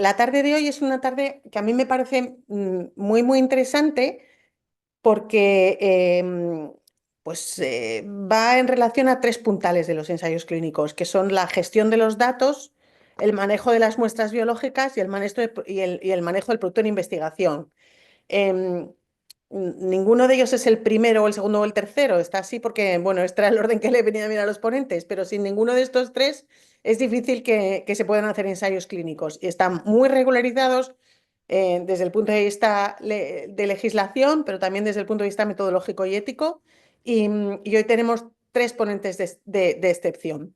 la tarde de hoy es una tarde que a mí me parece muy interesante porque va en relación a tres puntales de los ensayos clínicos, que son la gestión de los datos, el manejo de las muestras biológicas y el manejo del producto en investigación. Em, Ninguno de ellos es el primero o el segundo o el tercero, está así porque, bueno, este era el orden que le venía bien a los ponentes, pero sin ninguno de estos tres es difícil que se puedan hacer ensayos clínicos y están muy regularizados desde el punto de vista de legislación, pero también desde el punto de vista metodológico y ético. Y hoy tenemos tres ponentes de excepción.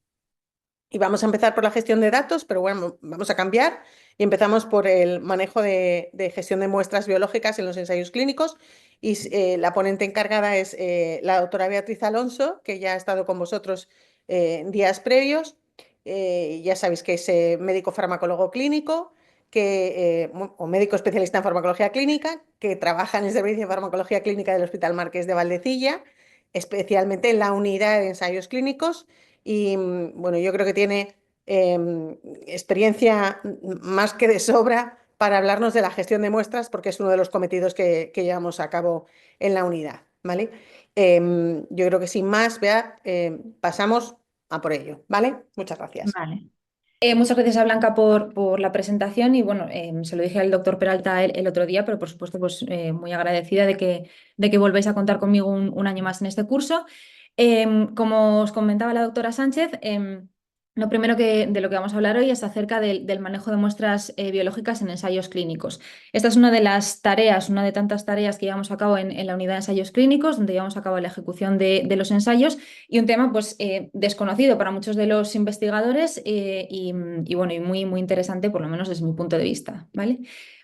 Y vamos a empezar por la gestión de datos, pero bueno, vamos a cambiar y empezamos por el manejo de gestión de muestras biológicas en los ensayos clínicos. Y la ponente encargada es la doctora Beatriz Alonso, que ya ha estado con vosotros en días previos. Ya sabéis que es médico farmacólogo clínico, o médico especialista en farmacología clínica, que trabaja en el servicio de farmacología clínica del Hospital Marqués de Valdecilla, especialmente en la unidad de ensayos clínicos. Y bueno, yo creo que tiene experiencia más que de sobra para hablarnos de la gestión de muestras, porque es uno de los cometidos que llevamos a cabo en la unidad, ¿vale? Yo creo que sin más, Bea, pasamos a por ello, ¿vale? Muchas gracias. Vale. Muchas gracias a Blanca por la presentación y bueno, se lo dije al doctor Peralta el otro día, pero por supuesto pues muy agradecida de que volváis a contar conmigo un año más en este curso. Como os comentaba la doctora Sánchez, lo primero de lo que vamos a hablar hoy es acerca del manejo de muestras biológicas en ensayos clínicos. Esta es una de las tareas, una de tantas tareas que llevamos a cabo en la unidad de ensayos clínicos, donde llevamos a cabo la ejecución de los ensayos y un tema pues desconocido para muchos de los investigadores y bueno, y muy interesante, por lo menos desde mi punto de vista, ¿vale?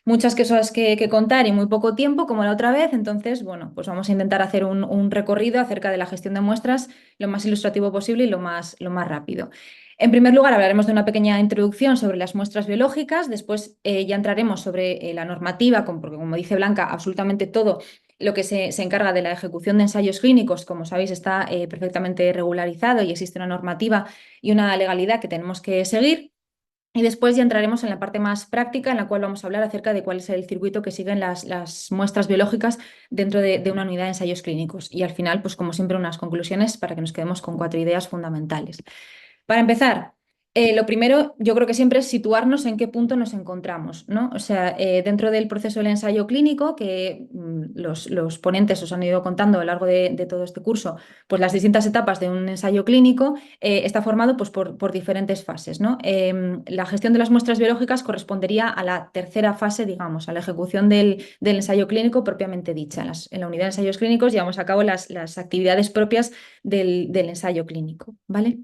Muchas cosas que contar y muy poco tiempo, como la otra vez, entonces, bueno, pues vamos a intentar hacer un recorrido acerca de la gestión de muestras lo más ilustrativo posible y lo más rápido. En primer lugar, hablaremos de una pequeña introducción sobre las muestras biológicas, después ya entraremos sobre la normativa, porque como dice Blanca, absolutamente todo lo que se encarga de la ejecución de ensayos clínicos, como sabéis, está perfectamente regularizado y existe una normativa y una legalidad que tenemos que seguir. Y después ya entraremos en la parte más práctica, en la cual vamos a hablar acerca de cuál es el circuito que siguen las muestras biológicas dentro de una unidad de ensayos clínicos. Y al final, pues como siempre, unas conclusiones para que nos quedemos con 4 ideas fundamentales. Para empezar, lo primero, yo creo que siempre es situarnos en qué punto nos encontramos, ¿no? O sea, dentro del proceso del ensayo clínico, que los ponentes os han ido contando a lo largo de todo este curso, pues las distintas etapas de un ensayo clínico está formado pues, por diferentes fases, ¿no? La gestión de las muestras biológicas correspondería a la tercera fase, digamos, a la ejecución del ensayo clínico propiamente dicha. En la unidad de ensayos clínicos llevamos a cabo las actividades propias del ensayo clínico, ¿vale?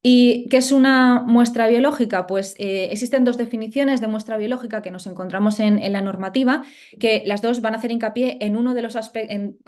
¿Y qué es una muestra biológica? Pues existen dos definiciones de muestra biológica que nos encontramos en la normativa, que las dos van a hacer hincapié en uno de los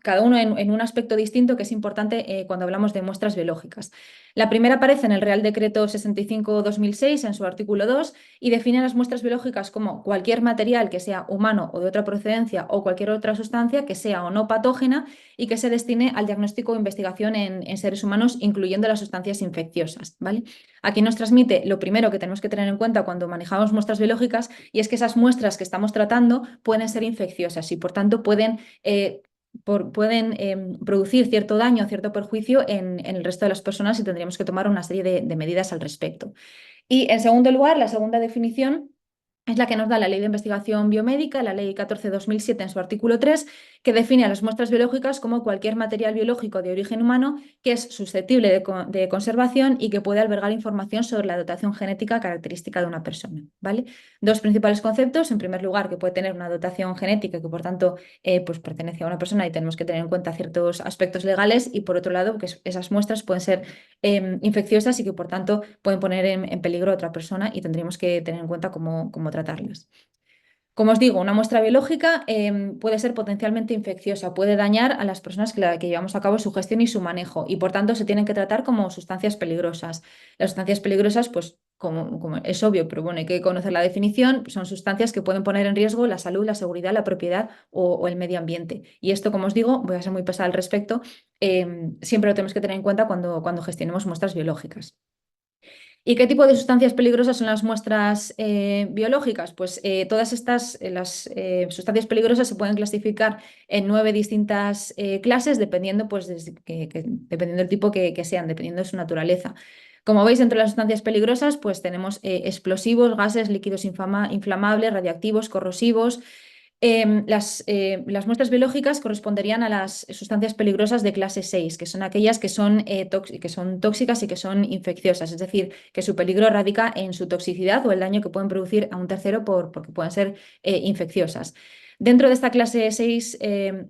cada uno en un aspecto distinto que es importante cuando hablamos de muestras biológicas. La primera aparece en el Real Decreto 65/2006 en su artículo 2 y define las muestras biológicas como cualquier material que sea humano o de otra procedencia o cualquier otra sustancia que sea o no patógena y que se destine al diagnóstico o investigación en seres humanos, incluyendo las sustancias infecciosas, ¿vale? Aquí nos transmite lo primero que tenemos que tener en cuenta cuando manejamos muestras biológicas y es que esas muestras que estamos tratando pueden ser infecciosas y por tanto pueden producir cierto daño, cierto perjuicio en el resto de las personas y tendríamos que tomar una serie de medidas al respecto. Y en segundo lugar, la segunda definición es la que nos da la Ley de Investigación Biomédica, la Ley 14/2007 en su artículo 3, que define a las muestras biológicas como cualquier material biológico de origen humano que es susceptible de conservación y que puede albergar información sobre la dotación genética característica de una persona, ¿vale? Dos principales conceptos. En primer lugar, que puede tener una dotación genética que, por tanto, pues pertenece a una persona y tenemos que tener en cuenta ciertos aspectos legales. Y, por otro lado, que esas muestras pueden ser infecciosas y que por tanto pueden poner en peligro a otra persona y tendríamos que tener en cuenta cómo tratarlas. Como os digo, una muestra biológica puede ser potencialmente infecciosa, puede dañar a las personas que llevamos a cabo su gestión y su manejo y por tanto se tienen que tratar como sustancias peligrosas. Las sustancias peligrosas, pues como es obvio, pero bueno, hay que conocer la definición, son sustancias que pueden poner en riesgo la salud, la seguridad, la propiedad o el medio ambiente. Y esto, como os digo, voy a ser muy pesada al respecto, siempre lo tenemos que tener en cuenta cuando gestionemos muestras biológicas. ¿Y qué tipo de sustancias peligrosas son las muestras biológicas? Pues todas estas, las sustancias peligrosas se pueden clasificar en 9 distintas clases, dependiendo, pues, dependiendo del tipo que sean, dependiendo de su naturaleza. Como veis, entre las sustancias peligrosas, pues tenemos explosivos, gases, líquidos inflamables, radiactivos, corrosivos. Las muestras biológicas corresponderían a las sustancias peligrosas de clase 6, que son aquellas que son tóxicas y que son infecciosas, es decir, que su peligro radica en su toxicidad o el daño que pueden producir a un tercero porque pueden ser infecciosas. Dentro de esta clase 6,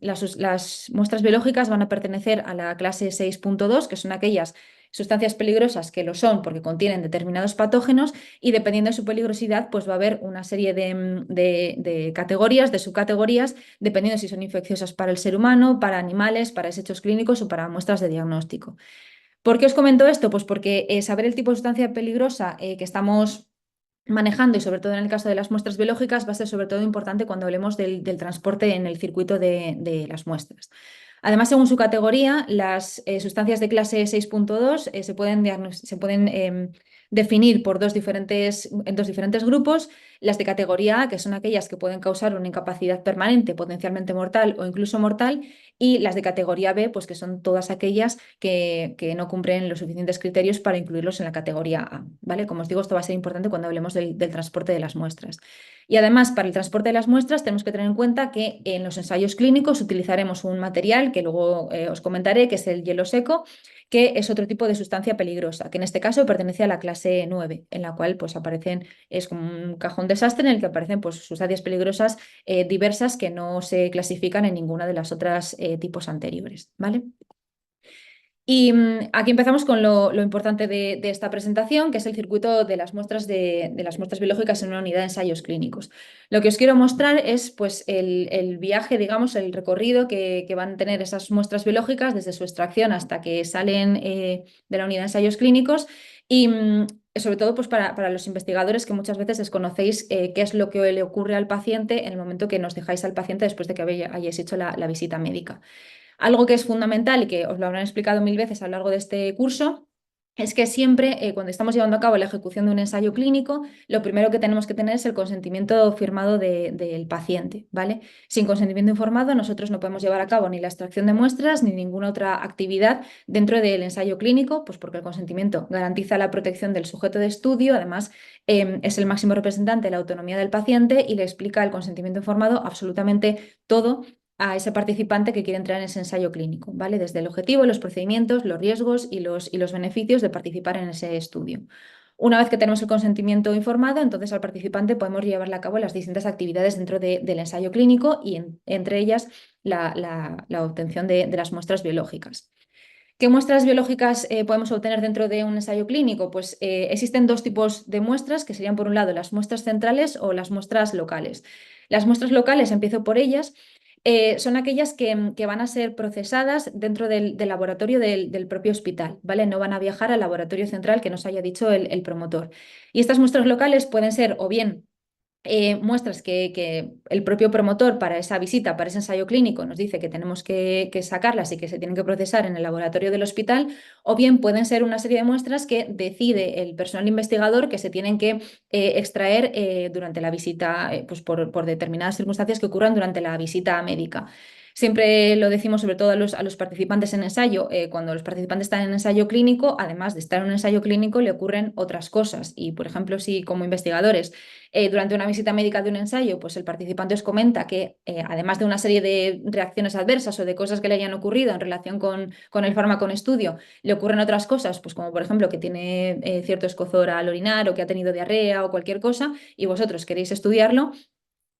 las muestras biológicas van a pertenecer a la clase 6.2, que son aquellas sustancias peligrosas que lo son porque contienen determinados patógenos y dependiendo de su peligrosidad, pues va a haber una serie de categorías, de subcategorías, dependiendo si son infecciosas para el ser humano, para animales, para desechos clínicos o para muestras de diagnóstico. ¿Por qué os comento esto? Pues porque saber el tipo de sustancia peligrosa que estamos manejando y sobre todo en el caso de las muestras biológicas va a ser sobre todo importante cuando hablemos del transporte en el circuito de las muestras. Además, según su categoría, las sustancias de clase 6.2 se pueden definir por en dos diferentes grupos. Las de categoría A, que son aquellas que pueden causar una incapacidad permanente, potencialmente mortal o incluso mortal, y las de categoría B, pues que son todas aquellas que no cumplen los suficientes criterios para incluirlos en la categoría A, ¿vale? Como os digo, esto va a ser importante cuando hablemos del transporte de las muestras. Y además, para el transporte de las muestras tenemos que tener en cuenta que en los ensayos clínicos utilizaremos un material que luego os comentaré, que es el hielo seco, que es otro tipo de sustancia peligrosa, que en este caso pertenece a la clase 9, en la cual pues aparecen, es como un cajón desastre en el que aparecen pues, sustancias peligrosas diversas que no se clasifican en ninguna de las otras tipos anteriores, ¿vale? Y aquí empezamos con lo importante de esta presentación, que es el circuito de las muestras, de las muestras biológicas en una unidad de ensayos clínicos. Lo que os quiero mostrar es pues, el viaje, digamos, el recorrido que van a tener esas muestras biológicas desde su extracción hasta que salen de la unidad de ensayos clínicos y sobre todo pues, para los investigadores que muchas veces desconocéis qué es lo que le ocurre al paciente en el momento que nos dejáis al paciente después de que hayáis hecho la visita médica. Algo que es fundamental y que os lo habrán explicado mil veces a lo largo de este curso es que siempre, cuando estamos llevando a cabo la ejecución de un ensayo clínico, lo primero que tenemos que tener es el consentimiento firmado del paciente, ¿vale? Sin consentimiento informado, nosotros no podemos llevar a cabo ni la extracción de muestras ni ninguna otra actividad dentro del ensayo clínico, pues porque el consentimiento garantiza la protección del sujeto de estudio, además, es el máximo representante de la autonomía del paciente y le explica el consentimiento informado absolutamente todo a ese participante que quiere entrar en ese ensayo clínico, ¿vale? Desde el objetivo, los procedimientos, los riesgos y los beneficios de participar en ese estudio. Una vez que tenemos el consentimiento informado, entonces al participante podemos llevarle a cabo las distintas actividades dentro del ensayo clínico y entre ellas la obtención de las muestras biológicas. ¿Qué muestras biológicas podemos obtener dentro de un ensayo clínico? Pues existen dos tipos de muestras, que serían por un lado las muestras centrales o las muestras locales. Las muestras locales, empiezo por ellas, son aquellas que van a ser procesadas dentro del laboratorio del propio hospital, ¿vale? No van a viajar al laboratorio central que nos haya dicho el promotor. Y estas muestras locales pueden ser o bien muestras que el propio promotor para esa visita, para ese ensayo clínico, nos dice que tenemos que sacarlas y que se tienen que procesar en el laboratorio del hospital, o bien pueden ser una serie de muestras que decide el personal investigador que se tienen que extraer durante la visita, pues por determinadas circunstancias que ocurran durante la visita médica. Siempre lo decimos sobre todo a los participantes en ensayo, cuando los participantes están en ensayo clínico, además de estar en un ensayo clínico, le ocurren otras cosas. Y, por ejemplo, si como investigadores durante una visita médica de un ensayo, pues el participante os comenta que además de una serie de reacciones adversas o de cosas que le hayan ocurrido en relación con el fármaco en estudio, le ocurren otras cosas, pues como por ejemplo que tiene cierto escozor al orinar o que ha tenido diarrea o cualquier cosa y vosotros queréis estudiarlo,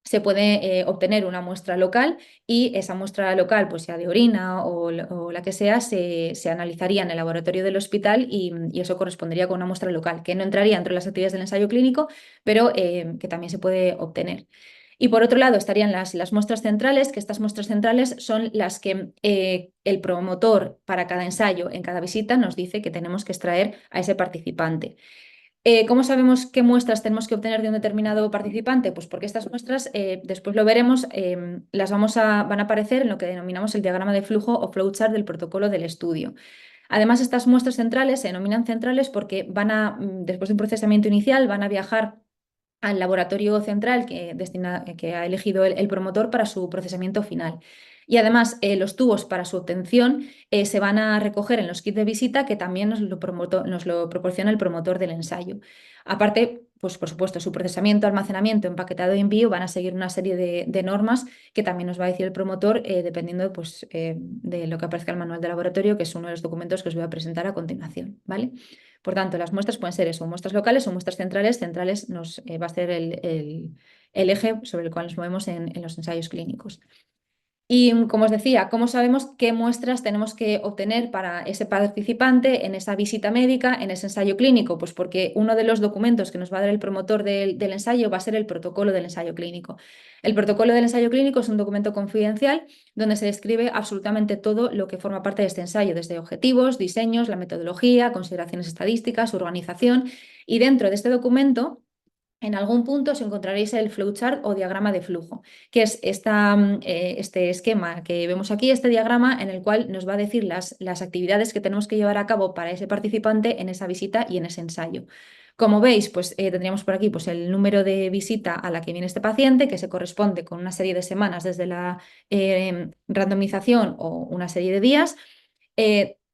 se puede obtener una muestra local y esa muestra local, pues sea de orina o la que sea, se analizaría en el laboratorio del hospital y eso correspondería con una muestra local, que no entraría entre las actividades del ensayo clínico, pero que también se puede obtener. Y por otro lado estarían las muestras centrales, que estas muestras centrales son las que el promotor para cada ensayo, en cada visita, nos dice que tenemos que extraer a ese participante. ¿Cómo sabemos qué muestras tenemos que obtener de un determinado participante? Pues porque estas muestras, después lo veremos, van a aparecer en lo que denominamos el diagrama de flujo o flowchart del protocolo del estudio. Además, estas muestras centrales se denominan centrales porque después de un procesamiento inicial, van a viajar al laboratorio central que ha elegido el promotor para su procesamiento final. Y además, los tubos para su obtención se van a recoger en los kits de visita que también nos lo proporciona el promotor del ensayo. Aparte, pues por supuesto, su procesamiento, almacenamiento, empaquetado y envío van a seguir una serie de normas que también nos va a decir el promotor dependiendo pues, de lo que aparezca en el manual de laboratorio, que es uno de los documentos que os voy a presentar a continuación, ¿vale? Por tanto, las muestras pueden ser eso, muestras locales o muestras centrales. Centrales nos va a ser el eje sobre el cual nos movemos en los ensayos clínicos. Y como os decía, ¿cómo sabemos qué muestras tenemos que obtener para ese participante en esa visita médica, en ese ensayo clínico? Pues porque uno de los documentos que nos va a dar el promotor del ensayo va a ser el protocolo del ensayo clínico. El protocolo del ensayo clínico es un documento confidencial donde se describe absolutamente todo lo que forma parte de este ensayo, desde objetivos, diseños, la metodología, consideraciones estadísticas, organización. Y dentro de este documento, en algún punto os encontraréis el flowchart o diagrama de flujo, que es este esquema que vemos aquí, este diagrama en el cual nos va a decir las actividades que tenemos que llevar a cabo para ese participante en esa visita y en ese ensayo. Como veis, pues tendríamos por aquí pues, el número de visita a la que viene este paciente, que se corresponde con una serie de semanas desde la randomización o una serie de días.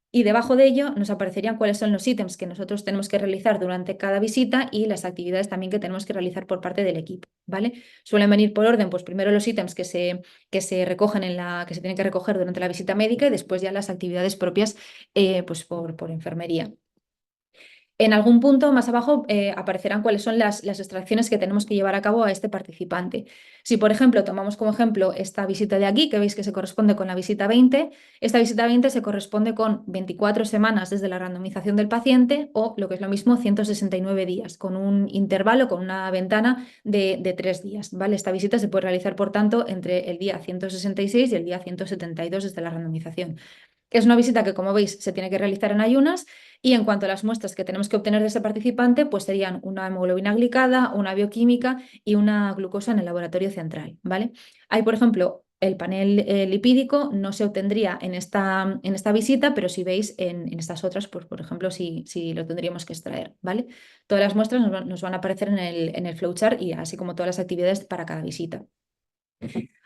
Y debajo de ello nos aparecerían cuáles son los ítems que nosotros tenemos que realizar durante cada visita y las actividades también que tenemos que realizar por parte del equipo, ¿vale? Suelen venir por orden, pues primero los ítems que se recogen que se tienen que recoger durante la visita médica y después ya las actividades propias pues por enfermería. En algún punto más abajo aparecerán cuáles son las extracciones que tenemos que llevar a cabo a este participante. Si, por ejemplo, tomamos como ejemplo esta visita de aquí, que veis que se corresponde con la visita 20, esta visita 20 se corresponde con 24 semanas desde la randomización del paciente o, lo que es lo mismo, 169 días, con un intervalo, con una ventana de 3 días, ¿vale? Esta visita se puede realizar, por tanto, entre el día 166 y el día 172 desde la randomización. Es una visita que, como veis, se tiene que realizar en ayunas y en cuanto a las muestras que tenemos que obtener de ese participante, pues serían una hemoglobina glicada, una bioquímica y una glucosa en el laboratorio central, ¿vale? Hay, por ejemplo, el panel lipídico no se obtendría en esta visita, pero si veis en estas otras, pues por ejemplo, si lo tendríamos que extraer, ¿vale? Todas las muestras nos van a aparecer en el flowchart y así como todas las actividades para cada visita.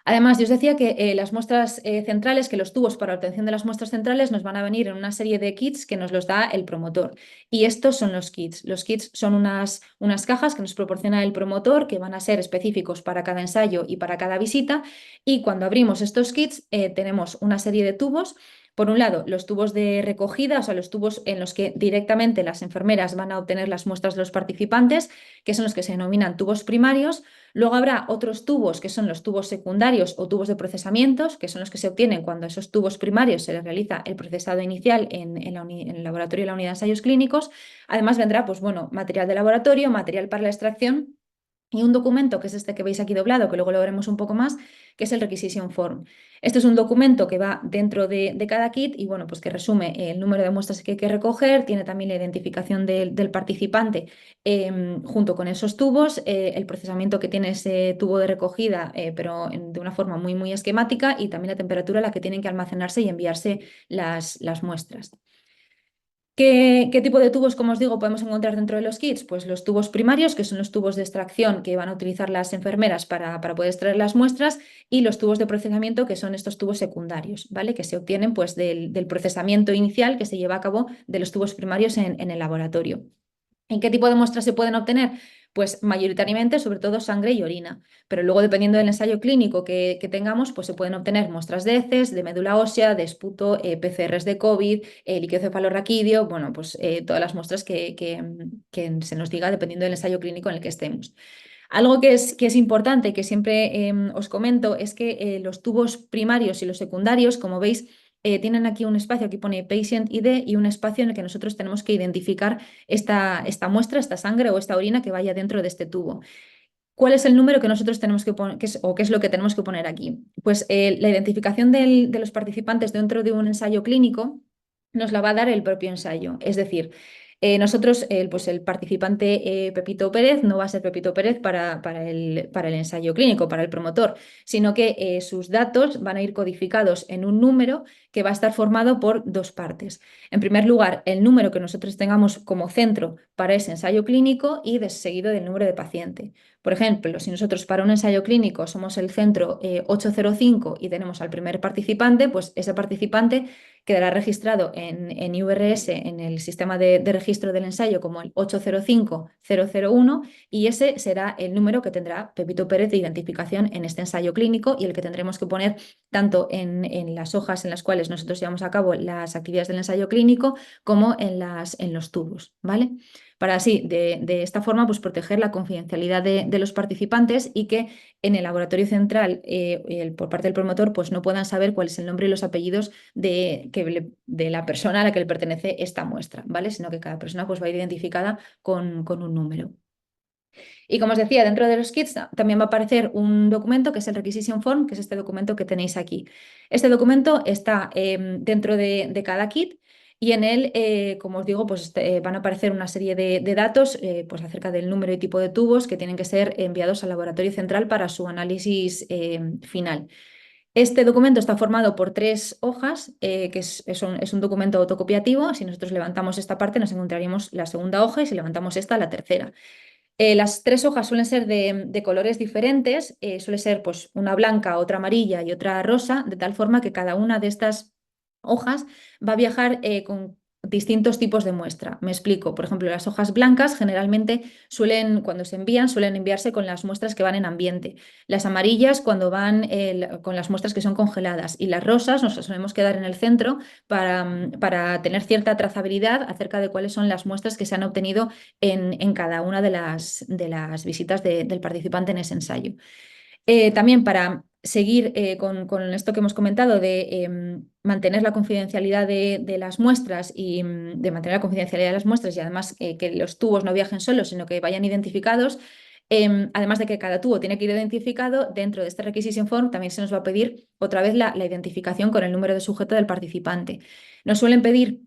Además, yo os decía que las muestras centrales, que los tubos para obtención de las muestras centrales nos van a venir en una serie de kits que nos los da el promotor. Y estos son los kits. Los kits son unas cajas que nos proporciona el promotor que van a ser específicos para cada ensayo y para cada visita. Y cuando abrimos estos kits tenemos una serie de tubos. Por un lado, los tubos de recogida, o sea, los tubos en los que directamente las enfermeras van a obtener las muestras de los participantes, que son los que se denominan tubos primarios. Luego habrá otros tubos que son los tubos secundarios o tubos de procesamientos, que son los que se obtienen cuando a esos tubos primarios se les realiza el procesado inicial en el laboratorio y la unidad de ensayos clínicos. Además vendrá, pues bueno, material de laboratorio, material para la extracción y un documento, que es este que veis aquí doblado, que luego lo veremos un poco más, que es el Requisition Form. Este es un documento que va dentro de cada kit y bueno, pues que resume el número de muestras que hay que recoger, tiene también la identificación del participante junto con esos tubos, el procesamiento que tiene ese tubo de recogida, pero de una forma muy, muy esquemática y también la temperatura a la que tienen que almacenarse y enviarse las muestras. ¿Qué tipo de tubos, como os digo, podemos encontrar dentro de los kits? Pues los tubos primarios, que son los tubos de extracción que van a utilizar las enfermeras para poder extraer las muestras, y los tubos de procesamiento, que son estos tubos secundarios, ¿vale? Que se obtienen pues, del procesamiento inicial que se lleva a cabo de los tubos primarios en el laboratorio. ¿En qué tipo de muestras se pueden obtener? Pues mayoritariamente, sobre todo sangre y orina, pero luego dependiendo del ensayo clínico que tengamos, pues se pueden obtener muestras de heces, de médula ósea, de esputo, PCRs de COVID, líquido cefalorraquídeo, bueno, pues todas las muestras que se nos diga dependiendo del ensayo clínico en el que estemos. Algo que es importante y que siempre os comento es que los tubos primarios y los secundarios, como veis, tienen aquí un espacio, aquí pone Patient ID y un espacio en el que nosotros tenemos que identificar esta muestra, esta sangre o esta orina que vaya dentro de este tubo. ¿Cuál es el número que nosotros tenemos que poner, o qué es lo que tenemos que poner aquí? Pues la identificación de los participantes dentro de un ensayo clínico nos la va a dar el propio ensayo. Es decir, Nosotros, pues el participante Pepito Pérez no va a ser Pepito Pérez para el ensayo clínico, para el promotor, sino que sus datos van a ir codificados en un número que va a estar formado por dos partes. En primer lugar, el número que nosotros tengamos como centro para ese ensayo clínico y seguido del número de paciente. Por ejemplo, si nosotros para un ensayo clínico somos el centro 805 y tenemos al primer participante, pues ese participante quedará registrado en IURS, en el sistema de registro del ensayo, como el 805001, y ese será el número que tendrá Pepito Pérez de identificación en este ensayo clínico y el que tendremos que poner tanto en las hojas en las cuales nosotros llevamos a cabo las actividades del ensayo clínico como en los tubos, ¿vale? Para así, de esta forma, pues proteger la confidencialidad de los participantes y que en el laboratorio central, por parte del promotor, pues no puedan saber cuál es el nombre y los apellidos de la persona a la que le pertenece esta muestra, ¿vale? Sino que cada persona pues va a ir identificada con un número. Y como os decía, dentro de los kits también va a aparecer un documento que es el Requisition Form, que es este documento que tenéis aquí. Este documento está dentro de cada kit y en él, como os digo, pues van a aparecer una serie de datos pues acerca del número y tipo de tubos que tienen que ser enviados al laboratorio central para su análisis final. Este documento está formado por 3 hojas, que es un documento autocopiativo. Si nosotros levantamos esta parte, nos encontraríamos la segunda hoja y si levantamos esta, la tercera. Las 3 hojas suelen ser de colores diferentes, suele ser pues, una blanca, otra amarilla y otra rosa, de tal forma que cada una de estas hojas va a viajar con distintos tipos de muestra. Me explico. Por ejemplo, las hojas blancas generalmente cuando se envían, suelen enviarse con las muestras que van en ambiente. Las amarillas cuando van con las muestras que son congeladas. Y las rosas nos solemos quedar en el centro para tener cierta trazabilidad acerca de cuáles son las muestras que se han obtenido en cada una de las visitas del participante en ese ensayo. También para seguir con esto que hemos comentado de mantener la confidencialidad de las muestras y de mantener la confidencialidad de las muestras y además que los tubos no viajen solos, sino que vayan identificados. Además de que cada tubo tiene que ir identificado, dentro de este Requisition Form también se nos va a pedir otra vez la identificación con el número de sujeto del participante. Nos suelen pedir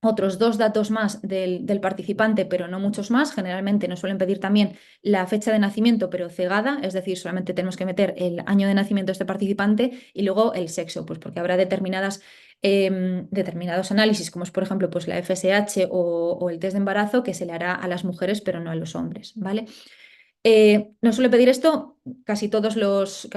otros 2 datos más del participante, pero no muchos más. Generalmente nos suelen pedir también la fecha de nacimiento, pero cegada, es decir, solamente tenemos que meter el año de nacimiento de este participante y luego el sexo, pues porque habrá determinados análisis, como es por ejemplo pues la FSH o el test de embarazo, que se le hará a las mujeres, pero no a los hombres, ¿vale? Nos suele pedir esto casi todos los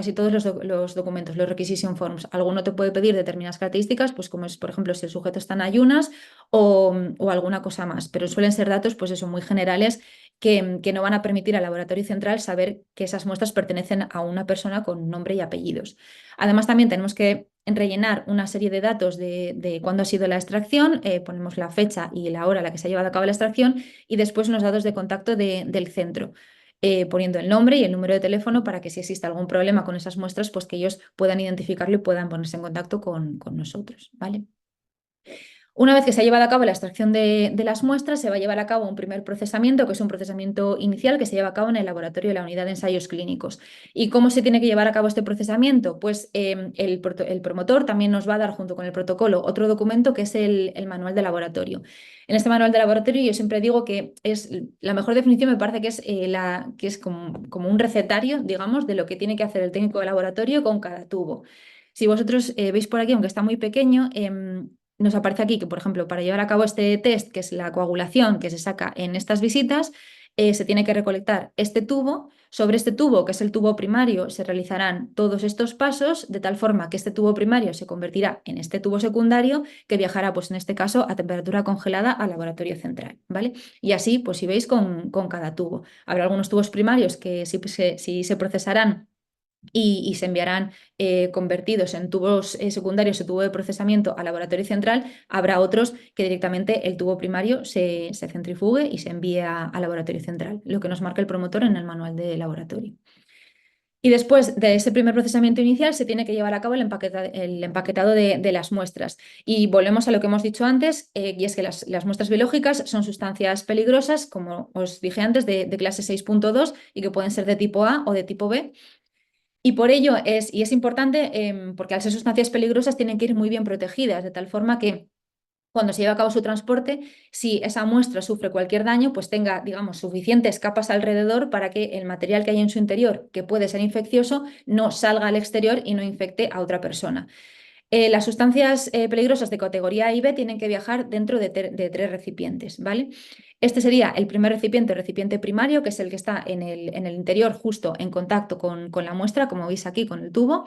documentos, los requisition forms. Alguno te puede pedir determinadas características, pues como es, por ejemplo, si el sujeto está en ayunas o alguna cosa más, pero suelen ser datos, pues eso, muy generales que no van a permitir al laboratorio central saber que esas muestras pertenecen a una persona con nombre y apellidos. Además, también tenemos que rellenar una serie de datos de cuándo ha sido la extracción, ponemos la fecha y la hora a la que se ha llevado a cabo la extracción y después unos datos de contacto del centro, poniendo el nombre y el número de teléfono para que si existe algún problema con esas muestras, pues que ellos puedan identificarlo y puedan ponerse en contacto con nosotros, ¿vale? Una vez que se ha llevado a cabo la extracción de las muestras, se va a llevar a cabo un primer procesamiento, que es un procesamiento inicial que se lleva a cabo en el laboratorio de la unidad de ensayos clínicos. ¿Y cómo se tiene que llevar a cabo este procesamiento? Pues el promotor también nos va a dar, junto con el protocolo, otro documento que es el manual de laboratorio. En este manual de laboratorio yo siempre digo que es la mejor definición, me parece que es como un recetario, digamos, de lo que tiene que hacer el técnico de laboratorio con cada tubo. Si vosotros veis por aquí, aunque está muy pequeño, nos aparece aquí que, por ejemplo, para llevar a cabo este test, que es la coagulación que se saca en estas visitas, se tiene que recolectar este tubo. Sobre este tubo, que es el tubo primario, se realizarán todos estos pasos de tal forma que este tubo primario se convertirá en este tubo secundario que viajará, pues en este caso, a temperatura congelada al laboratorio central, ¿vale? Y así, pues si veis, con cada tubo. Habrá algunos tubos primarios que sí se procesarán y se enviarán convertidos en tubos secundarios o tubo de procesamiento al laboratorio central. Habrá otros que directamente el tubo primario se centrifugue y se envíe al laboratorio central, lo que nos marca el promotor en el manual de laboratorio. Y después de ese primer procesamiento inicial se tiene que llevar a cabo el empaquetado de las muestras. Y volvemos a lo que hemos dicho antes, y es que las muestras biológicas son sustancias peligrosas, como os dije antes, de clase 6.2 y que pueden ser de tipo A o de tipo B. Y por ello es importante, porque al ser sustancias peligrosas tienen que ir muy bien protegidas, de tal forma que cuando se lleva a cabo su transporte, si esa muestra sufre cualquier daño, pues tenga, digamos, suficientes capas alrededor para que el material que hay en su interior, que puede ser infeccioso, no salga al exterior y no infecte a otra persona. Las sustancias peligrosas de categoría A y B tienen que viajar dentro de 3 recipientes, ¿vale? Este sería el primer recipiente, el recipiente primario, que es el que está en el interior, justo en contacto con la muestra, como veis aquí con el tubo.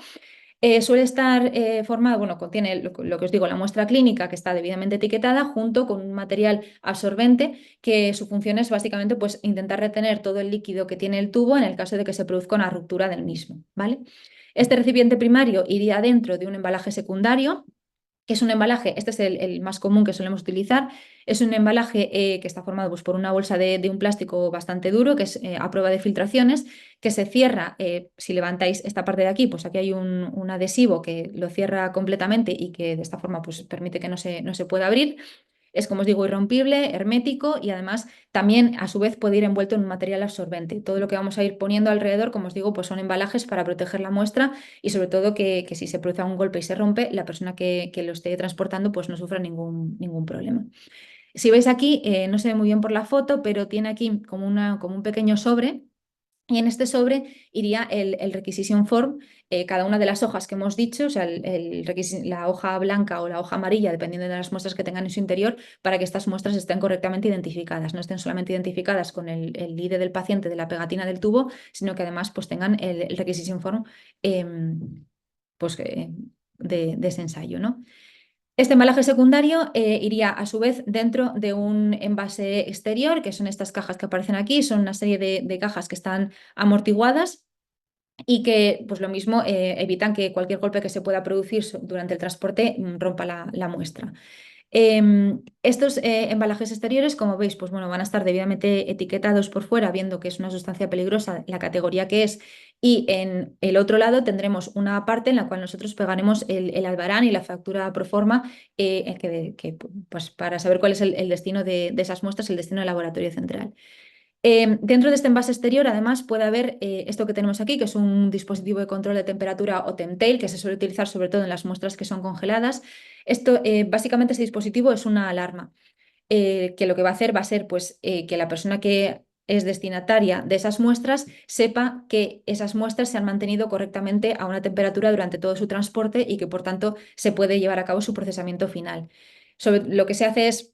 Suele estar formado, bueno, contiene lo que os digo, la muestra clínica que está debidamente etiquetada junto con un material absorbente que su función es básicamente pues, intentar retener todo el líquido que tiene el tubo en el caso de que se produzca una ruptura del mismo, ¿vale? Este recipiente primario iría dentro de un embalaje secundario, que es un embalaje, este es el más común que solemos utilizar, es un embalaje que está formado pues, por una bolsa de un plástico bastante duro, que es a prueba de filtraciones, que se cierra, si levantáis esta parte de aquí, pues aquí hay un adhesivo que lo cierra completamente y que de esta forma pues, permite que no se pueda abrir. Es, como os digo, irrompible, hermético y además también a su vez puede ir envuelto en un material absorbente. Todo lo que vamos a ir poniendo alrededor, como os digo, pues son embalajes para proteger la muestra y sobre todo que si se produce un golpe y se rompe, la persona que lo esté transportando pues no sufra ningún problema. Si veis aquí, no se ve muy bien por la foto, pero tiene aquí como un pequeño sobre. Y en este sobre iría el requisition form, cada una de las hojas que hemos dicho, o sea, la hoja blanca o la hoja amarilla, dependiendo de las muestras que tengan en su interior, para que estas muestras estén correctamente identificadas, no estén solamente identificadas con el ID del paciente de la pegatina del tubo, sino que además pues, tengan el requisition form pues, de ese ensayo, ¿no? Este embalaje secundario iría a su vez dentro de un envase exterior, que son estas cajas que aparecen aquí, son una serie de cajas que están amortiguadas y que, pues lo mismo, evitan que cualquier golpe que se pueda producir durante el transporte rompa la muestra. Estos embalajes exteriores, como veis, pues bueno, van a estar debidamente etiquetados por fuera, viendo que es una sustancia peligrosa, la categoría que es, y en el otro lado tendremos una parte en la cual nosotros pegaremos el albarán y la factura pro forma, pues para saber cuál es el destino de esas muestras, el destino del laboratorio central. Dentro de este envase exterior, además, puede haber esto que tenemos aquí, que es un dispositivo de control de temperatura o TempTale, que se suele utilizar sobre todo en las muestras que son congeladas. Esto, básicamente, este dispositivo es una alarma, que lo que va a hacer va a ser pues, que la persona que es destinataria de esas muestras sepa que esas muestras se han mantenido correctamente a una temperatura durante todo su transporte y que, por tanto, se puede llevar a cabo su procesamiento final. Lo que se hace es,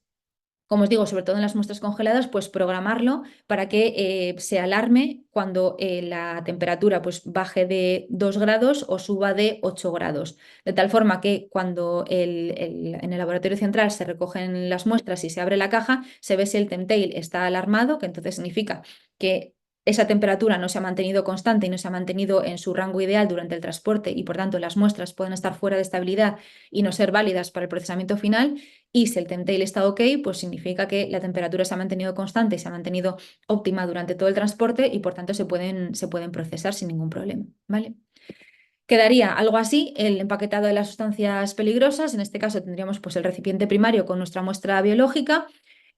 como os digo, sobre todo en las muestras congeladas, pues programarlo para que se alarme cuando la temperatura pues, baje de 2 grados o suba de 8 grados. De tal forma que cuando en el laboratorio central se recogen las muestras y se abre la caja, se ve si el TempTale está alarmado, que entonces significa que esa temperatura no se ha mantenido constante y no se ha mantenido en su rango ideal durante el transporte y por tanto las muestras pueden estar fuera de estabilidad y no ser válidas para el procesamiento final. Y si el TempTale está ok, pues significa que la temperatura se ha mantenido constante y se ha mantenido óptima durante todo el transporte y por tanto se pueden procesar sin ningún problema, ¿vale? Quedaría algo así el empaquetado de las sustancias peligrosas. En este caso tendríamos pues, el recipiente primario con nuestra muestra biológica,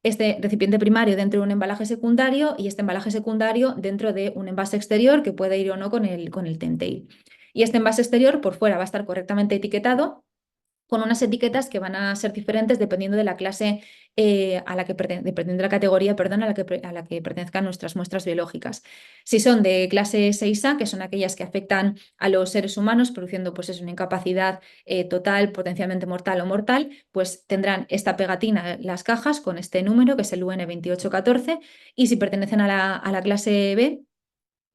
este recipiente primario dentro de un embalaje secundario y este embalaje secundario dentro de un envase exterior que puede ir o no con el TempTale. Y este envase exterior por fuera va a estar correctamente etiquetado con unas etiquetas que van a ser diferentes dependiendo de la clase a la que dependiendo de la categoría, perdón, a la que pertenezcan nuestras muestras biológicas. Si son de clase 6A, que son aquellas que afectan a los seres humanos, produciendo pues, una incapacidad total, potencialmente mortal o mortal, pues tendrán esta pegatina las cajas con este número, que es el UN 2814, y si pertenecen a la clase B,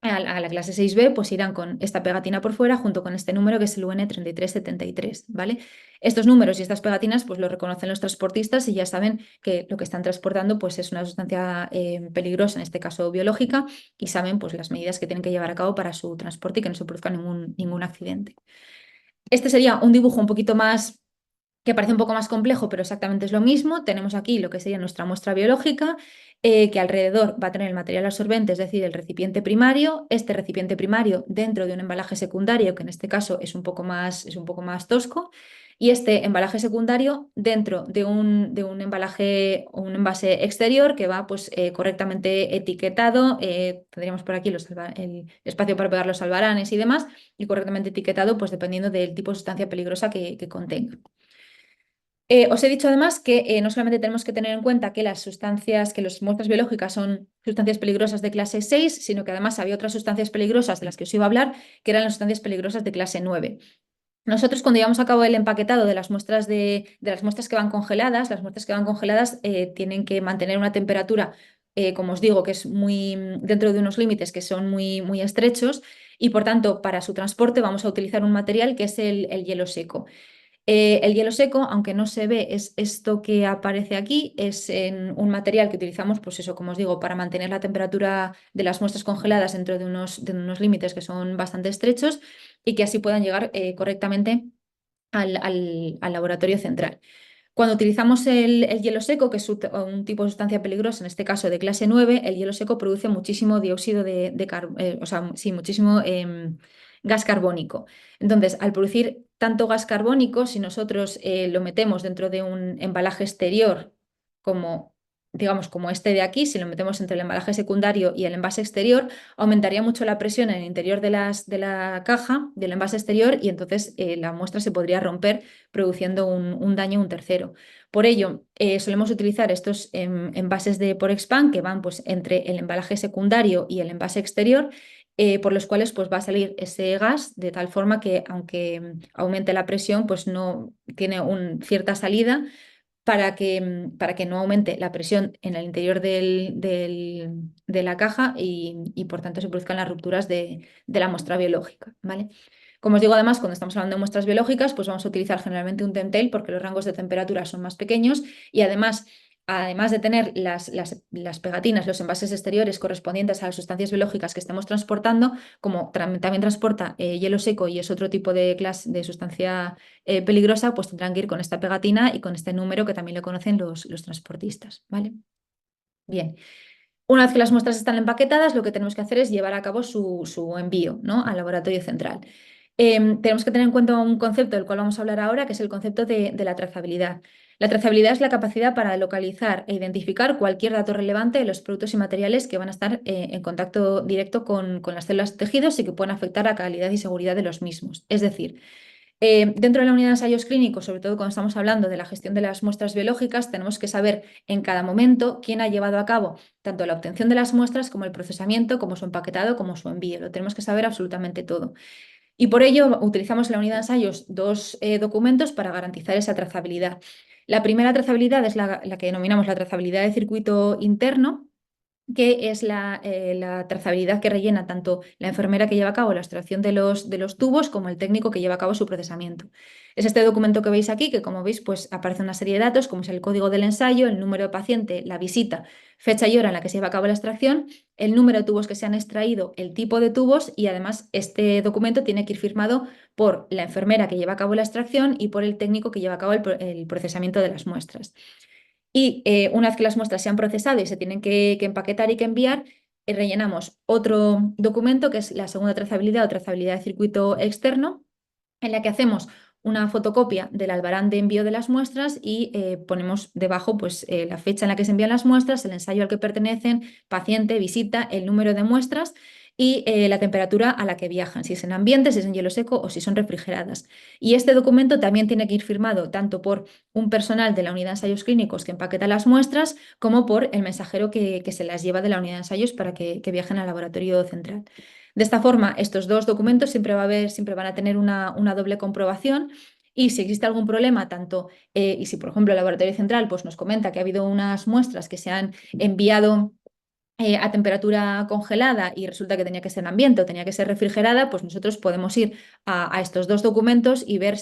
a la clase 6B, pues irán con esta pegatina por fuera junto con este número que es el UN 3373, ¿vale? Estos números y estas pegatinas pues lo reconocen los transportistas y ya saben que lo que están transportando pues es una sustancia peligrosa, en este caso biológica, y saben pues las medidas que tienen que llevar a cabo para su transporte y que no se produzca ningún accidente. Este sería un dibujo un poquito más que parece un poco más complejo, pero exactamente es lo mismo. Tenemos aquí lo que sería nuestra muestra biológica, que alrededor va a tener el material absorbente, es decir, el recipiente primario. Este recipiente primario dentro de un embalaje secundario, que en este caso es un poco más tosco. Y este embalaje secundario dentro de un embalaje o un envase exterior que va pues, correctamente etiquetado. Tendríamos por aquí el espacio para pegar los albaranes y demás, y correctamente etiquetado pues, dependiendo del tipo de sustancia peligrosa que contenga. Os he dicho además que no solamente tenemos que tener en cuenta que las sustancias, que las muestras biológicas son sustancias peligrosas de clase 6, sino que además había otras sustancias peligrosas de las que os iba a hablar, que eran las sustancias peligrosas de clase 9. Nosotros cuando llevamos a cabo el empaquetado de las muestras de las muestras que van congeladas, las muestras que van congeladas tienen que mantener una temperatura, como os digo, que es muy dentro de unos límites que son muy, muy estrechos y por tanto para su transporte vamos a utilizar un material que es el hielo seco. El hielo seco, aunque no se ve, es esto que aparece aquí, es un material que utilizamos, pues eso, como os digo, para mantener la temperatura de las muestras congeladas dentro de unos límites que son bastante estrechos y que así puedan llegar correctamente al laboratorio central. Cuando utilizamos el hielo seco, que es un tipo de sustancia peligrosa, en este caso de clase 9, el hielo seco produce muchísimo dióxido de carbono, o sea, sí, muchísimo gas carbónico. Entonces, al producir tanto gas carbónico, si nosotros lo metemos dentro de un embalaje exterior, como, digamos, como este de aquí, si lo metemos entre el embalaje secundario y el envase exterior, aumentaría mucho la presión en el interior de la caja, del envase exterior, y entonces la muestra se podría romper produciendo un daño a un tercero. Por ello, solemos utilizar estos envases de Porexpan que van pues, entre el embalaje secundario y el envase exterior, por los cuales pues, va a salir ese gas de tal forma que aunque aumente la presión, pues no tiene cierta salida para que no aumente la presión en el interior de la caja y, por tanto se produzcan las rupturas de la muestra biológica, ¿vale? Como os digo, además, cuando estamos hablando de muestras biológicas, pues vamos a utilizar generalmente un Temtail porque los rangos de temperatura son más pequeños y además de tener las pegatinas, los envases exteriores correspondientes a las sustancias biológicas que estemos transportando, como también transporta hielo seco y es otro tipo de clase de sustancia peligrosa, pues tendrán que ir con esta pegatina y con este número que también lo conocen los transportistas, ¿vale? Bien. Una vez que las muestras están empaquetadas, lo que tenemos que hacer es llevar a cabo su envío, ¿no?, al laboratorio central. Tenemos que tener en cuenta un concepto del cual vamos a hablar ahora, que es el concepto de la trazabilidad. La trazabilidad es la capacidad para localizar e identificar cualquier dato relevante de los productos y materiales que van a estar en contacto directo con las células de tejidos y que pueden afectar la calidad y seguridad de los mismos. Es decir, dentro de la unidad de ensayos clínicos, sobre todo cuando estamos hablando de la gestión de las muestras biológicas, tenemos que saber en cada momento quién ha llevado a cabo tanto la obtención de las muestras como el procesamiento, como su empaquetado, como su envío. Lo tenemos que saber absolutamente todo. Y por ello utilizamos en la unidad de ensayos dos documentos para garantizar esa trazabilidad. La primera trazabilidad es la que denominamos la trazabilidad de circuito interno, que es la trazabilidad que rellena tanto la enfermera que lleva a cabo la extracción de los tubos como el técnico que lleva a cabo su procesamiento. Es este documento que veis aquí, que como veis, pues aparece una serie de datos, como es el código del ensayo, el número de paciente, la visita, fecha y hora en la que se lleva a cabo la extracción, el número de tubos que se han extraído, el tipo de tubos y además este documento tiene que ir firmado por la enfermera que lleva a cabo la extracción y por el técnico que lleva a cabo el procesamiento de las muestras. Y una vez que las muestras se han procesado y se tienen que empaquetar y que enviar, rellenamos otro documento que es la segunda trazabilidad o trazabilidad de circuito externo, en la que hacemos una fotocopia del albarán de envío de las muestras y ponemos debajo pues, la fecha en la que se envían las muestras, el ensayo al que pertenecen, paciente, visita, el número de muestras y la temperatura a la que viajan, si es en ambiente, si es en hielo seco o si son refrigeradas. Y este documento también tiene que ir firmado tanto por un personal de la unidad de ensayos clínicos que empaqueta las muestras como por el mensajero que se las lleva de la unidad de ensayos para que viajen al laboratorio central. De esta forma, estos dos documentos siempre van a tener una doble comprobación y si existe algún problema, y si por ejemplo el laboratorio central pues, nos comenta que ha habido unas muestras que se han enviado a temperatura congelada y resulta que tenía que ser en ambiente o tenía que ser refrigerada, pues nosotros podemos ir a estos dos documentos y ver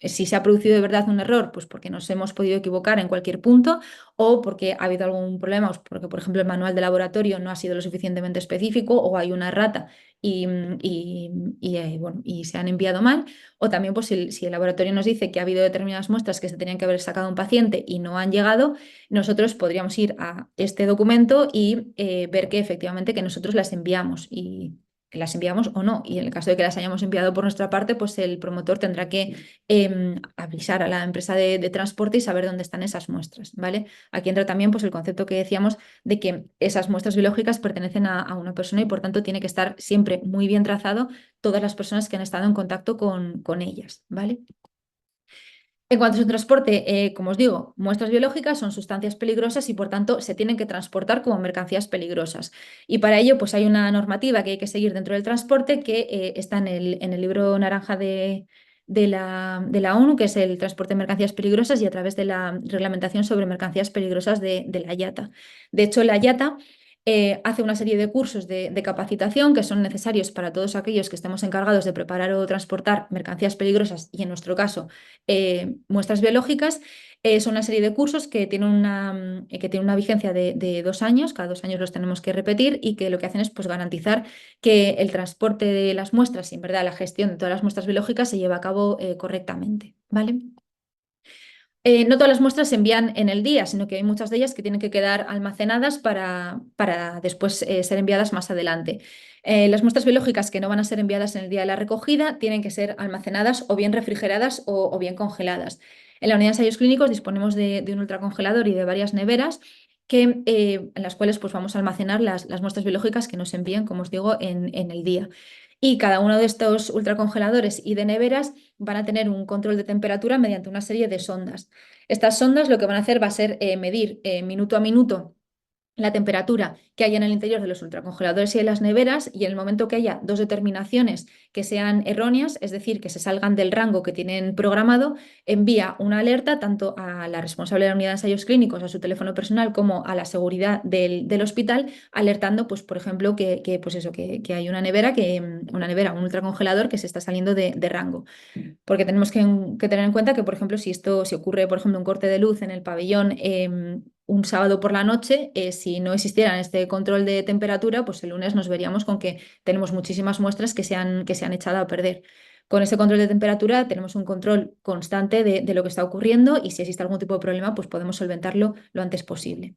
si se ha producido de verdad un error, pues porque nos hemos podido equivocar en cualquier punto o porque ha habido algún problema, o porque por ejemplo el manual de laboratorio no ha sido lo suficientemente específico o hay una errata bueno, y se han enviado mal, o también pues, si el laboratorio nos dice que ha habido determinadas muestras que se tenían que haber sacado a un paciente y no han llegado, nosotros podríamos ir a este documento y ver que efectivamente que nosotros las enviamos y que las enviamos o no. Y en el caso de que las hayamos enviado por nuestra parte, pues el promotor tendrá que avisar a la empresa de transporte y saber dónde están esas muestras, ¿vale? Aquí entra también pues, el concepto que decíamos de que esas muestras biológicas pertenecen a una persona y por tanto tiene que estar siempre muy bien trazado todas las personas que han estado en contacto con ellas, ¿vale? En cuanto a su transporte, como os digo, muestras biológicas son sustancias peligrosas y por tanto se tienen que transportar como mercancías peligrosas. Y para ello pues hay una normativa que hay que seguir dentro del transporte que está en el libro naranja de la ONU, que es el transporte de mercancías peligrosas y a través de la reglamentación sobre mercancías peligrosas de la IATA. De hecho, la IATA hace una serie de cursos de capacitación que son necesarios para todos aquellos que estemos encargados de preparar o transportar mercancías peligrosas y en nuestro caso muestras biológicas. Son una serie de cursos que tienen una vigencia de 2 años, cada 2 años los tenemos que repetir y que lo que hacen es pues, garantizar que el transporte de las muestras y en verdad la gestión de todas las muestras biológicas se lleva a cabo correctamente, ¿vale? No todas las muestras se envían en el día, sino que hay muchas de ellas que tienen que quedar almacenadas para después ser enviadas más adelante. Las muestras biológicas que no van a ser enviadas en el día de la recogida tienen que ser almacenadas o bien refrigeradas o bien congeladas. En la unidad de ensayos clínicos disponemos de un ultracongelador y de varias neveras en las cuales pues, vamos a almacenar las muestras biológicas que nos envían, como os digo, en el día. Y cada uno de estos ultracongeladores y de neveras van a tener un control de temperatura mediante una serie de sondas. Estas sondas lo que van a hacer va a ser medir minuto a minuto la temperatura que haya en el interior de los ultracongeladores y de las neveras y en el momento que haya dos determinaciones que sean erróneas, es decir, que se salgan del rango que tienen programado, envía una alerta tanto a la responsable de la unidad de ensayos clínicos, a su teléfono personal, como a la seguridad del hospital, alertando, pues, por ejemplo, pues eso, que hay una nevera, un ultracongelador que se está saliendo de rango. Porque tenemos que tener en cuenta que, por ejemplo, si ocurre, por ejemplo, un corte de luz en el pabellón un sábado por la noche, si no existiera este control de temperatura, pues el lunes nos veríamos con que tenemos muchísimas muestras que se han echado a perder. Con ese control de temperatura tenemos un control constante de lo que está ocurriendo y si existe algún tipo de problema, pues podemos solventarlo lo antes posible.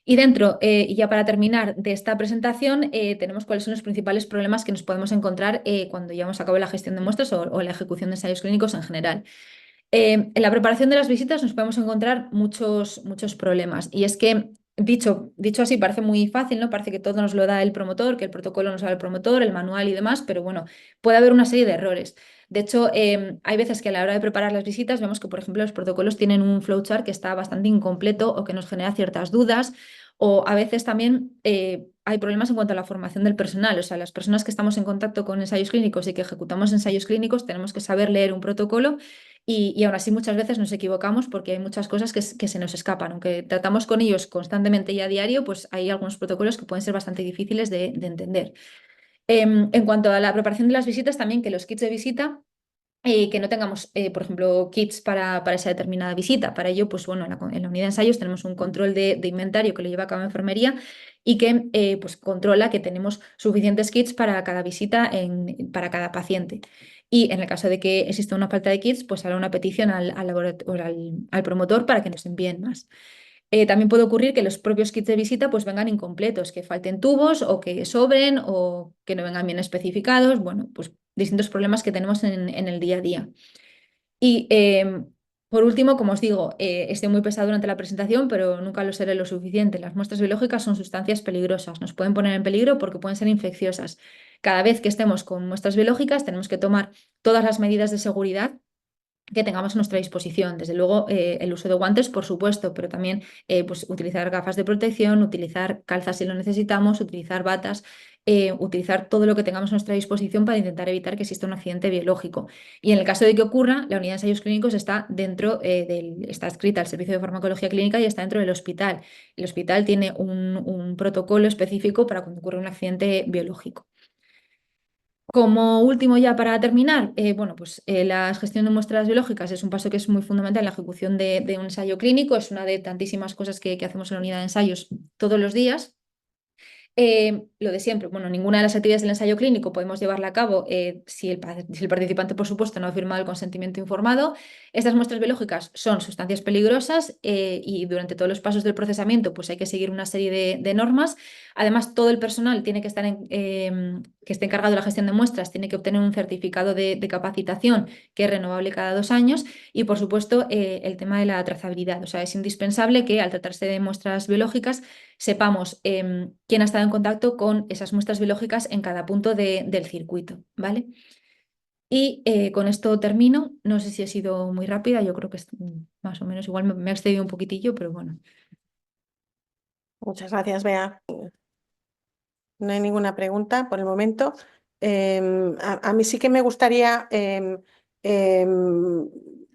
Y dentro, y ya para terminar de esta presentación, tenemos cuáles son los principales problemas que nos podemos encontrar cuando llevamos a cabo la gestión de muestras o la ejecución de ensayos clínicos en general. En la preparación de las visitas nos podemos encontrar muchos problemas. Y es que, dicho así, parece muy fácil, ¿no? Parece que todo nos lo da el promotor, que el protocolo nos lo da el promotor, el manual y demás, pero bueno, puede haber una serie de errores. De hecho, hay veces que a la hora de preparar las visitas vemos que, por ejemplo, los protocolos tienen un flowchart que está bastante incompleto o que nos genera ciertas dudas. O a veces también hay problemas en cuanto a la formación del personal. O sea, las personas que estamos en contacto con ensayos clínicos y que ejecutamos ensayos clínicos tenemos que saber leer un protocolo y aún así muchas veces nos equivocamos porque hay muchas cosas que se nos escapan. Aunque tratamos con ellos constantemente y a diario, pues hay algunos protocolos que pueden ser bastante difíciles de entender. En cuanto a la preparación de las visitas, también que los kits de visita que no tengamos, por ejemplo, kits para esa determinada visita. Para ello, pues bueno, en la unidad de ensayos tenemos un control de inventario que lo lleva a cabo enfermería y que pues controla que tenemos suficientes kits para cada visita para cada paciente. Y en el caso de que exista una falta de kits, pues hará una petición al promotor para que nos envíen más. También puede ocurrir que los propios kits de visita pues vengan incompletos, que falten tubos o que sobren o que no vengan bien especificados. Bueno, pues distintos problemas que tenemos en el día a día. Y por último, como os digo, estoy muy pesado durante la presentación, pero nunca lo seré lo suficiente. Las muestras biológicas son sustancias peligrosas, nos pueden poner en peligro porque pueden ser infecciosas. Cada vez que estemos con muestras biológicas tenemos que tomar todas las medidas de seguridad que tengamos a nuestra disposición. Desde luego, el uso de guantes, por supuesto, pero también pues, utilizar gafas de protección, utilizar calzas si lo necesitamos, utilizar batas, utilizar todo lo que tengamos a nuestra disposición para intentar evitar que exista un accidente biológico. Y en el caso de que ocurra, la unidad de ensayos clínicos está está adscrita al servicio de farmacología clínica y está dentro del hospital. El hospital tiene un protocolo específico para cuando ocurre un accidente biológico. Como último, ya para terminar, bueno, pues la gestión de muestras biológicas es un paso que es muy fundamental en la ejecución de un ensayo clínico, es una de tantísimas cosas que hacemos en la unidad de ensayos todos los días. Lo de siempre, bueno, ninguna de las actividades del ensayo clínico podemos llevarla a cabo si el participante, por supuesto, no ha firmado el consentimiento informado. Estas muestras biológicas son sustancias peligrosas y durante todos los pasos del procesamiento pues hay que seguir una serie de normas. Además, todo el personal tiene que estar que esté encargado de la gestión de muestras tiene que obtener un certificado de capacitación que es renovable cada 2 años y, por supuesto, el tema de la trazabilidad. O sea, es indispensable que al tratarse de muestras biológicas sepamos quién ha estado en contacto con esas muestras biológicas en cada punto del circuito, ¿vale? Y con esto termino. No sé si he sido muy rápida, yo creo que es más o menos igual me he excedido un poquitillo, pero bueno. Muchas gracias, Bea. No hay ninguna pregunta por el momento. A mí sí que me gustaría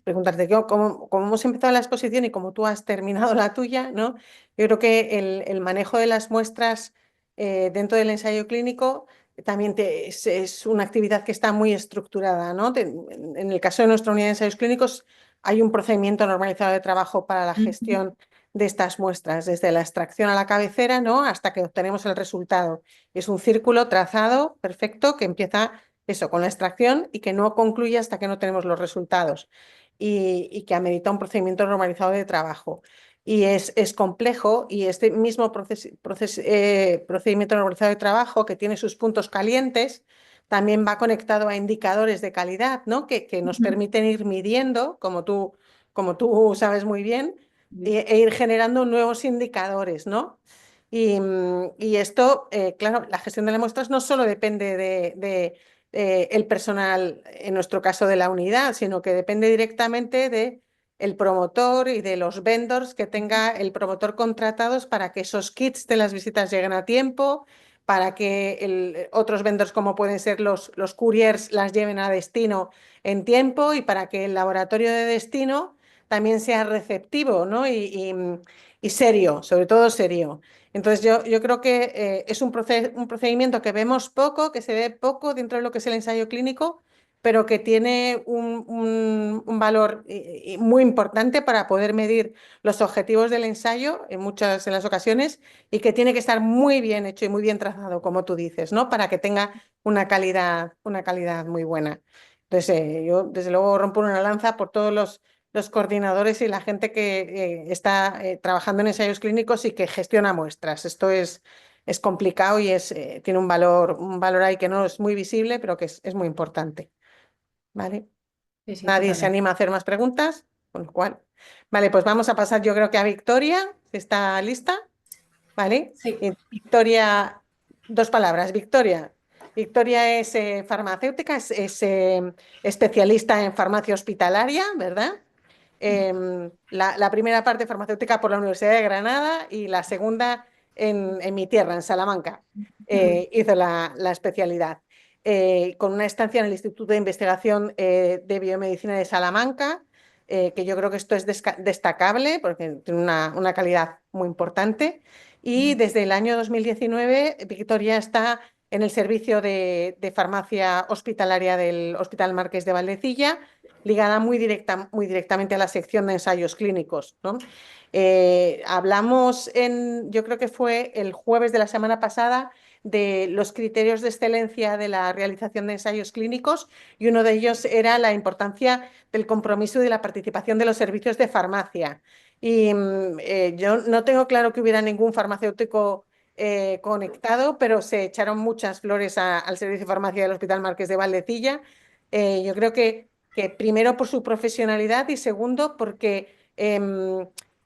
preguntarte, cómo hemos empezado la exposición y cómo tú has terminado la tuya, ¿no? Yo creo que el manejo de las muestras dentro del ensayo clínico también es una actividad que está muy estructurada, ¿no? En el caso de nuestra unidad de ensayos clínicos hay un procedimiento normalizado de trabajo para la Ujú. gestión de estas muestras, desde la extracción a la cabecera, ¿no? Hasta que obtenemos el resultado. Es un círculo trazado perfecto que empieza eso, con la extracción y que no concluye hasta que no tenemos los resultados y que amerita un procedimiento normalizado de trabajo. Y es complejo y este mismo procedimiento normalizado de trabajo que tiene sus puntos calientes también va conectado a indicadores de calidad, ¿no? Que nos Ujú. permiten ir midiendo, como tú sabes muy bien, e ir generando nuevos indicadores, ¿no? Y esto, claro, la gestión de las muestras no solo depende de el personal, en nuestro caso de la unidad, sino que depende directamente de el promotor y de los vendors que tenga el promotor contratados para que esos kits de las visitas lleguen a tiempo, para que otros vendors como pueden ser los couriers las lleven a destino en tiempo y para que el laboratorio de destino también sea receptivo, ¿no? Y serio, sobre todo serio. Entonces yo creo que es un procedimiento que vemos poco, que se ve poco dentro de lo que es el ensayo clínico, pero que tiene un valor muy importante para poder medir los objetivos del ensayo en muchas de las ocasiones y que tiene que estar muy bien hecho y muy bien trazado, como tú dices, ¿no? Para que tenga una calidad muy buena. Entonces, yo desde luego rompo una lanza por todos los coordinadores y la gente que está trabajando en ensayos clínicos y que gestiona muestras. Esto es complicado y tiene un valor ahí que no es muy visible, pero que es muy importante. ¿Vale? Sí, sí, Nadie se totalmente. anima a hacer más preguntas, con lo cual. Vale, pues vamos a pasar yo creo que a Victoria, si está lista. ¿Vale? Sí, Victoria, dos palabras. Victoria. Victoria es farmacéutica, es especialista en farmacia hospitalaria, ¿verdad? La primera parte farmacéutica por la Universidad de Granada y la segunda en mi tierra, en Salamanca. Hizo la especialidad. Con una estancia en el Instituto de Investigación de Biomedicina de Salamanca, que yo creo que esto es destacable porque tiene una calidad muy importante. Y desde el año 2019, Victoria está en el servicio de farmacia hospitalaria del Hospital Marqués de Valdecilla, ligada muy directamente a la sección de ensayos clínicos, ¿no? Hablamos yo creo que fue el jueves de la semana pasada, de los criterios de excelencia de la realización de ensayos clínicos y uno de ellos era la importancia del compromiso y de la participación de los servicios de farmacia. Y yo no tengo claro que hubiera ningún farmacéutico conectado, pero se echaron muchas flores al servicio de farmacia del Hospital Marqués de Valdecilla. Yo creo que primero por su profesionalidad y segundo porque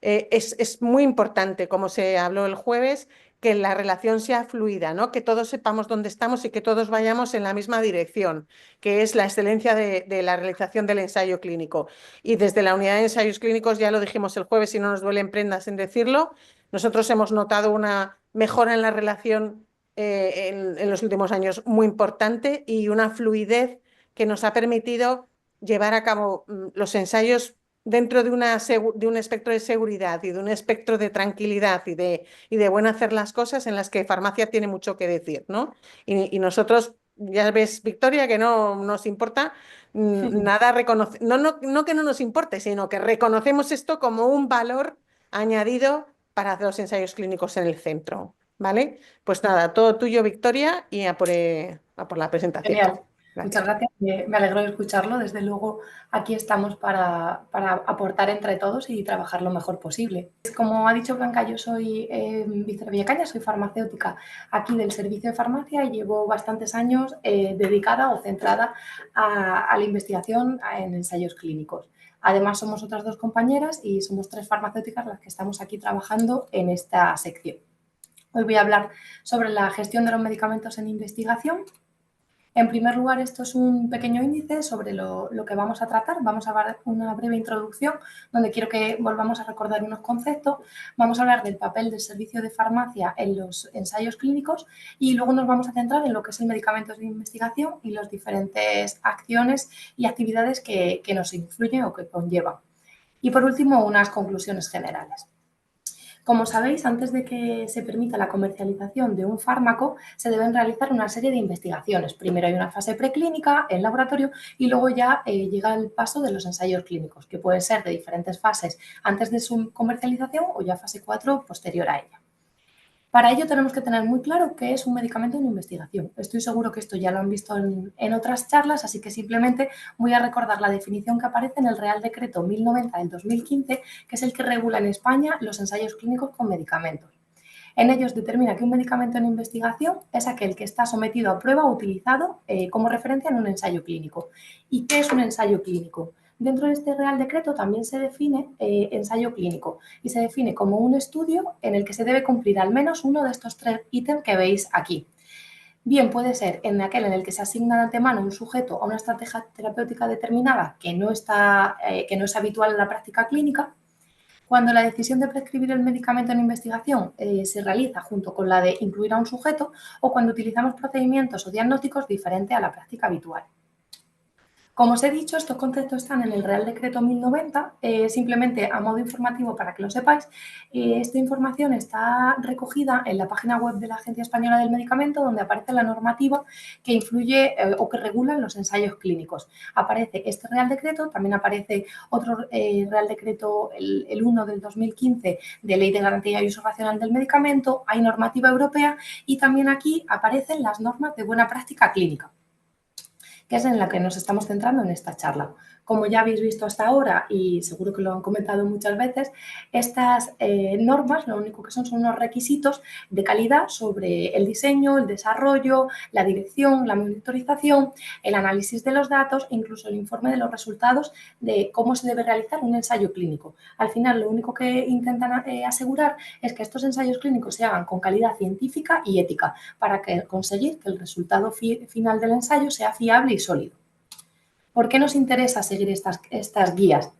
es muy importante, como se habló el jueves, que la relación sea fluida, ¿no? Que todos sepamos dónde estamos y que todos vayamos en la misma dirección, que es la excelencia de la realización del ensayo clínico. Y desde la unidad de ensayos clínicos, ya lo dijimos el jueves y no nos duelen prendas en decirlo, nosotros hemos notado una mejora en la relación en los últimos años muy importante y una fluidez que nos ha permitido llevar a cabo los ensayos dentro de un espectro de seguridad y de un espectro de tranquilidad y de buen hacer las cosas en las que farmacia tiene mucho que decir, ¿no? Y nosotros, ya ves, Victoria, que no nos importa nada reconocer, no que no nos importe, sino que reconocemos esto como un valor añadido para hacer los ensayos clínicos en el centro, ¿vale? Pues nada, todo tuyo, Victoria, y a por la presentación. genial. Muchas Gracias. gracias. Me alegro de escucharlo. Desde luego, aquí estamos para aportar entre todos y trabajar lo mejor posible. Como ha dicho Blanca, yo soy Victoria Villacaña, soy farmacéutica aquí del servicio de farmacia y llevo bastantes años dedicada o centrada a la investigación en ensayos clínicos. Además, somos otras dos compañeras y somos tres farmacéuticas las que estamos aquí trabajando en esta sección. Hoy voy a hablar sobre la gestión de los medicamentos en investigación En primer lugar, esto es un pequeño índice sobre lo que vamos a tratar. Vamos a dar una breve introducción donde quiero que volvamos a recordar unos conceptos. Vamos a hablar del papel del servicio de farmacia en los ensayos clínicos y luego nos vamos a centrar en lo que es el medicamento de investigación y las diferentes acciones y actividades que nos influyen o que conllevan. Y por último, unas conclusiones generales. Como sabéis, antes de que se permita la comercialización de un fármaco, se deben realizar una serie de investigaciones. Primero hay una fase preclínica en laboratorio y luego ya llega el paso de los ensayos clínicos, que pueden ser de diferentes fases antes de su comercialización o ya fase 4 posterior a ella. Para ello tenemos que tener muy claro qué es un medicamento en investigación. Estoy seguro que esto ya lo han visto en otras charlas, así que simplemente voy a recordar la definición que aparece en el Real Decreto 1090 del 2015, que es el que regula en España los ensayos clínicos con medicamentos. En ellos determina que un medicamento en investigación es aquel que está sometido a prueba o utilizado como referencia en un ensayo clínico. ¿Y qué es un ensayo clínico? Dentro de este Real Decreto también se define ensayo clínico y se define como un estudio en el que se debe cumplir al menos uno de estos 3 ítems que veis aquí. Bien, puede ser en aquel en el que se asigna de antemano un sujeto a una estrategia terapéutica determinada que no es habitual en la práctica clínica, cuando la decisión de prescribir el medicamento en investigación se realiza junto con la de incluir a un sujeto o cuando utilizamos procedimientos o diagnósticos diferentes a la práctica habitual. Como os he dicho, estos conceptos están en el Real Decreto 1090, simplemente a modo informativo para que lo sepáis. Esta información está recogida en la página web de la Agencia Española del Medicamento, donde aparece la normativa que influye o que regula los ensayos clínicos. Aparece este Real Decreto, también aparece otro Real Decreto, el 1 del 2015, de Ley de Garantía y Uso Racional del Medicamento, hay normativa europea y también aquí aparecen las normas de buena práctica clínica, que es en la que nos estamos centrando en esta charla. Como ya habéis visto hasta ahora, y seguro que lo han comentado muchas veces, estas normas lo único que son unos requisitos de calidad sobre el diseño, el desarrollo, la dirección, la monitorización, el análisis de los datos e incluso el informe de los resultados de cómo se debe realizar un ensayo clínico. Al final, lo único que intentan asegurar es que estos ensayos clínicos se hagan con calidad científica y ética para conseguir que el resultado final del ensayo sea fiable y sólido. ¿Por qué nos interesa seguir estas guías?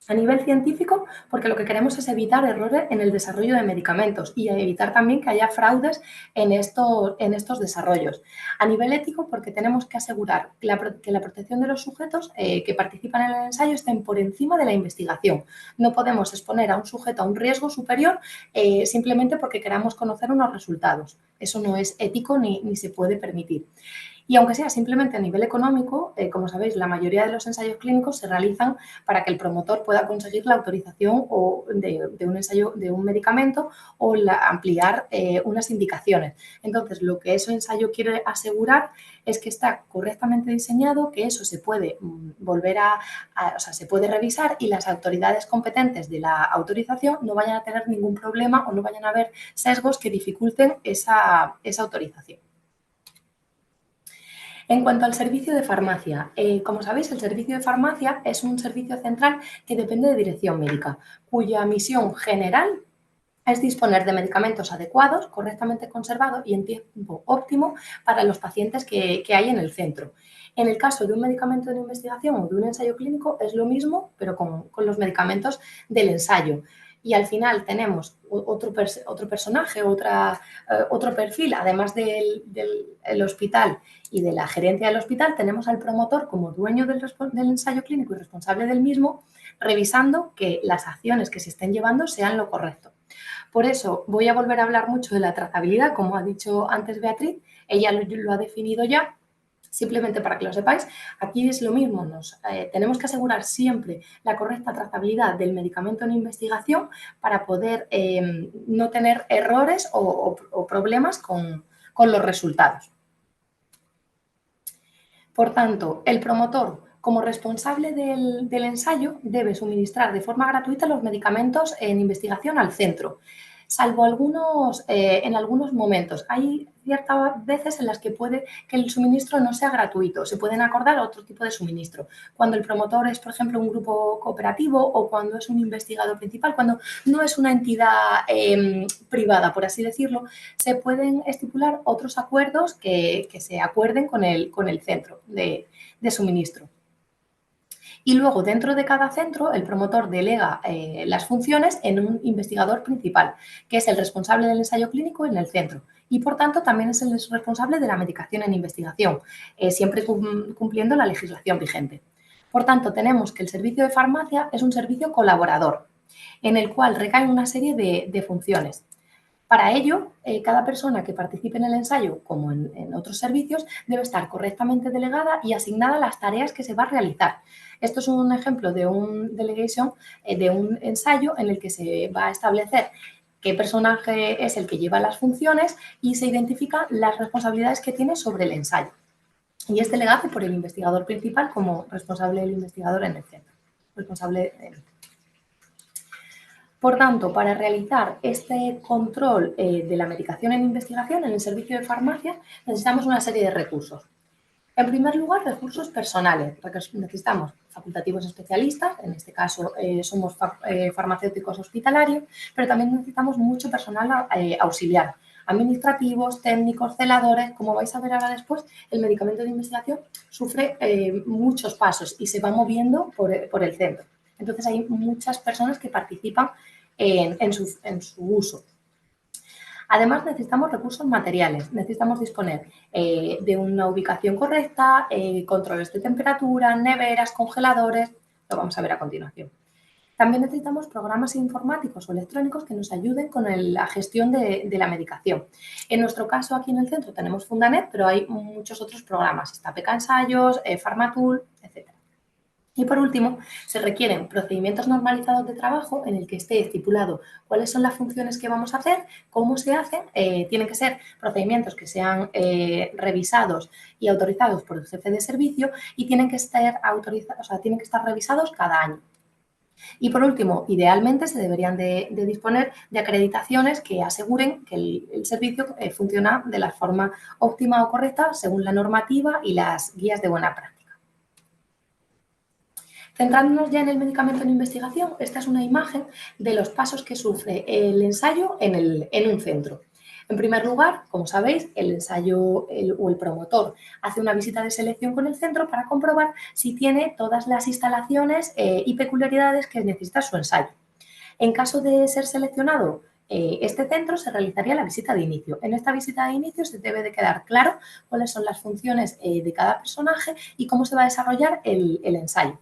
A nivel científico, porque lo que queremos es evitar errores en el desarrollo de medicamentos y evitar también que haya fraudes en estos desarrollos. A nivel ético, porque tenemos que asegurar que la protección de los sujetos que participan en el ensayo estén por encima de la investigación. No podemos exponer a un sujeto a un riesgo superior simplemente porque queramos conocer unos resultados. Eso no es ético ni se puede permitir. Y aunque sea simplemente a nivel económico, como sabéis, la mayoría de los ensayos clínicos se realizan para que el promotor pueda conseguir la autorización de un ensayo, de un medicamento o ampliar unas indicaciones. Entonces, lo que ese ensayo quiere asegurar es que está correctamente diseñado, que eso se puede se puede revisar y las autoridades competentes de la autorización no vayan a tener ningún problema o no vayan a haber sesgos que dificulten esa autorización. En cuanto al servicio de farmacia, como sabéis, el servicio de farmacia es un servicio central que depende de dirección médica, cuya misión general es disponer de medicamentos adecuados, correctamente conservados y en tiempo óptimo para los pacientes que hay en el centro. En el caso de un medicamento de investigación o de un ensayo clínico es lo mismo, pero con los medicamentos del ensayo. Y al final tenemos otro personaje, otro perfil, además del hospital y de la gerencia del hospital, tenemos al promotor como dueño del ensayo clínico y responsable del mismo, revisando que las acciones que se estén llevando sean lo correcto. Por eso voy a volver a hablar mucho de la trazabilidad, como ha dicho antes Beatriz, ella lo ha definido ya. Simplemente para que lo sepáis, aquí es lo mismo, tenemos que asegurar siempre la correcta trazabilidad del medicamento en investigación para poder no tener errores o problemas con los resultados. Por tanto, el promotor, como responsable del ensayo, debe suministrar de forma gratuita los medicamentos en investigación al centro. salvo en algunos momentos. Hay ciertas veces en las que puede que el suministro no sea gratuito, se pueden acordar otro tipo de suministro. Cuando el promotor es, por ejemplo, un grupo cooperativo o cuando es un investigador principal, cuando no es una entidad privada, por así decirlo, se pueden estipular otros acuerdos que se acuerden con el centro de suministro. Y luego, dentro de cada centro, el promotor delega las funciones en un investigador principal, que es el responsable del ensayo clínico en el centro. Y, por tanto, también es el responsable de la medicación en investigación, siempre cumpliendo la legislación vigente. Por tanto, tenemos que el servicio de farmacia es un servicio colaborador, en el cual recaen una serie de funciones. Para ello, cada persona que participe en el ensayo, como en otros servicios, debe estar correctamente delegada y asignada a las tareas que se va a realizar. Esto es un ejemplo de un delegation, de un ensayo en el que se va a establecer qué personaje es el que lleva las funciones y se identifican las responsabilidades que tiene sobre el ensayo. Y es delegado por el investigador principal como responsable del investigador en el centro. Por tanto, para realizar este control de la medicación en investigación en el servicio de farmacia, necesitamos una serie de recursos. En primer lugar, recursos personales. Necesitamos facultativos especialistas, en este caso somos farmacéuticos hospitalarios, pero también necesitamos mucho personal auxiliar, administrativos, técnicos, celadores. Como vais a ver ahora después, el medicamento de investigación sufre muchos pasos y se va moviendo por el centro. Entonces, hay muchas personas que participan en su uso. Además, necesitamos recursos materiales. Necesitamos disponer de una ubicación correcta, controles de temperatura, neveras, congeladores. Lo vamos a ver a continuación. También necesitamos programas informáticos o electrónicos que nos ayuden con la gestión de la medicación. En nuestro caso, aquí en el centro tenemos Fundanet, pero hay muchos otros programas. Está PK Ensayos, Pharmatool, etc. Y por último, se requieren procedimientos normalizados de trabajo en el que esté estipulado cuáles son las funciones que vamos a hacer, cómo se hacen. Tienen que ser procedimientos que sean revisados y autorizados por el jefe de servicio y tienen que estar revisados cada año. Y por último, idealmente se deberían de disponer de acreditaciones que aseguren que el servicio funciona de la forma óptima o correcta según la normativa y las guías de buena práctica. Centrándonos ya en el medicamento en investigación, esta es una imagen de los pasos que sufre el ensayo en un centro. En primer lugar, como sabéis, el ensayo o el promotor hace una visita de selección con el centro para comprobar si tiene todas las instalaciones y peculiaridades que necesita su ensayo. En caso de ser seleccionado este centro, se realizaría la visita de inicio. En esta visita de inicio se debe de quedar claro cuáles son las funciones de cada personaje y cómo se va a desarrollar el ensayo.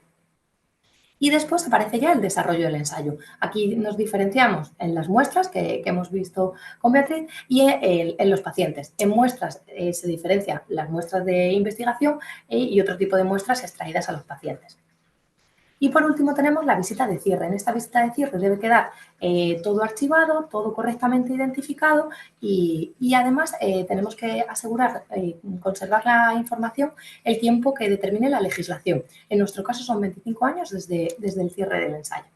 Y después aparece ya el desarrollo del ensayo. Aquí nos diferenciamos en las muestras que hemos visto con Beatriz y en los pacientes. En muestras se diferencian las muestras de investigación y otro tipo de muestras extraídas a los pacientes. Y por último tenemos la visita de cierre. En esta visita de cierre debe quedar todo archivado, todo correctamente identificado y además tenemos que asegurar conservar la información el tiempo que determine la legislación. En nuestro caso son 25 años desde el cierre del ensayo.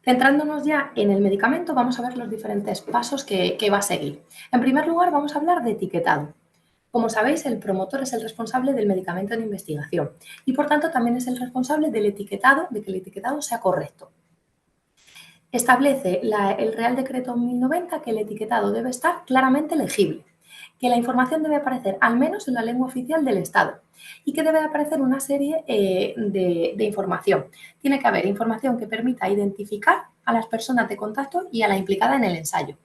Centrándonos ya en el medicamento, vamos a ver los diferentes pasos que va a seguir. En primer lugar, vamos a hablar de etiquetado. Como sabéis, el promotor es el responsable del medicamento en investigación y, por tanto, también es el responsable del etiquetado, de que el etiquetado sea correcto. Establece el Real Decreto 1090 que el etiquetado debe estar claramente legible, que la información debe aparecer al menos en la lengua oficial del Estado y que debe aparecer una serie de información. Tiene que haber información que permita identificar a las personas de contacto y a la implicada en el ensayo.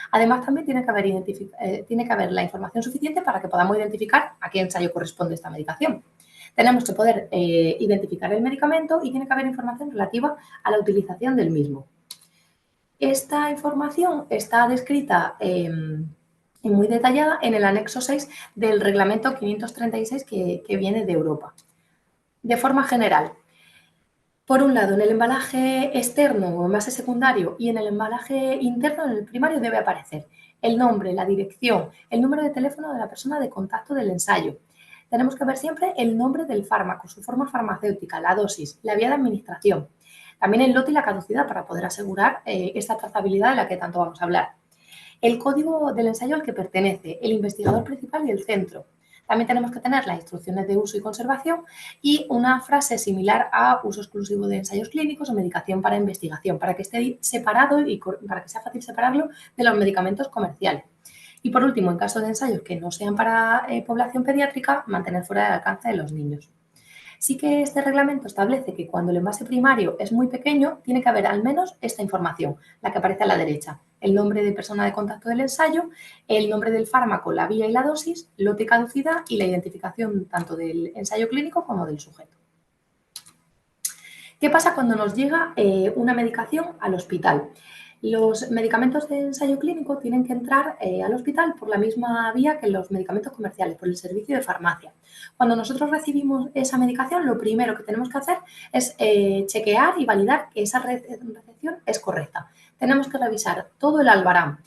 Además, también tiene que haber la información suficiente para que podamos identificar a qué ensayo corresponde esta medicación. Tenemos que poder identificar el medicamento y tiene que haber información relativa a la utilización del mismo. Esta información está descrita y muy detallada en el anexo 6 del reglamento 536 que viene de Europa. De forma general, por un lado, en el embalaje externo o envase secundario y en el embalaje interno, en el primario, debe aparecer el nombre, la dirección, el número de teléfono de la persona de contacto del ensayo. Tenemos que ver siempre el nombre del fármaco, su forma farmacéutica, la dosis, la vía de administración. También el lote y la caducidad para poder asegurar esta trazabilidad de la que tanto vamos a hablar. El código del ensayo al que pertenece, el investigador principal y el centro. También tenemos que tener las instrucciones de uso y conservación y una frase similar a uso exclusivo de ensayos clínicos o medicación para investigación, para que esté separado y para que sea fácil separarlo de los medicamentos comerciales. Y por último, en caso de ensayos que no sean para población pediátrica, mantener fuera del alcance de los niños. Sí que este reglamento establece que cuando el envase primario es muy pequeño, tiene que haber al menos esta información, la que aparece a la derecha. El nombre de persona de contacto del ensayo, el nombre del fármaco, la vía y la dosis, lote y caducidad y la identificación tanto del ensayo clínico como del sujeto. ¿Qué pasa cuando nos llega una medicación al hospital? Los medicamentos de ensayo clínico tienen que entrar al hospital por la misma vía que los medicamentos comerciales, por el servicio de farmacia. Cuando nosotros recibimos esa medicación, lo primero que tenemos que hacer es chequear y validar que esa recepción es correcta. Tenemos que revisar todo el albarán,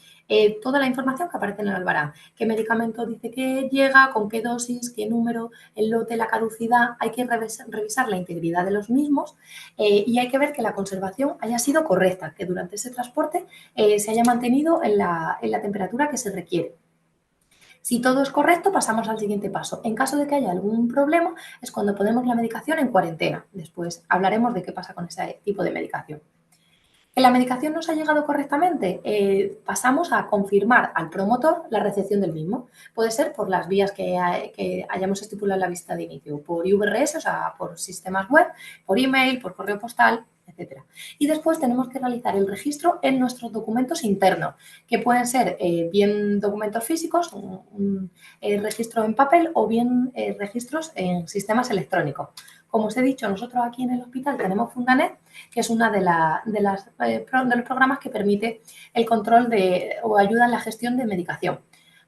toda la información que aparece en el albarán. ¿Qué medicamento dice que llega? ¿Con qué dosis? ¿Qué número? El lote, la caducidad. Hay que revisar la integridad de los mismos y hay que ver que la conservación haya sido correcta, que durante ese transporte se haya mantenido en la temperatura que se requiere. Si todo es correcto, pasamos al siguiente paso. En caso de que haya algún problema, es cuando ponemos la medicación en cuarentena. Después hablaremos de qué pasa con ese tipo de medicación. ¿Que la medicación nos ha llegado correctamente? Pasamos a confirmar al promotor la recepción del mismo. Puede ser por las vías que hayamos estipulado en la visita de inicio, por IVRS, o sea, por sistemas web, por email, por correo postal, etc. Y después tenemos que realizar el registro en nuestros documentos internos, que pueden ser bien documentos físicos, un registro en papel o bien registros en sistemas electrónicos. Como os he dicho, nosotros aquí en el hospital tenemos Fundanet, que es uno de los programas que permite el control o ayuda en la gestión de medicación.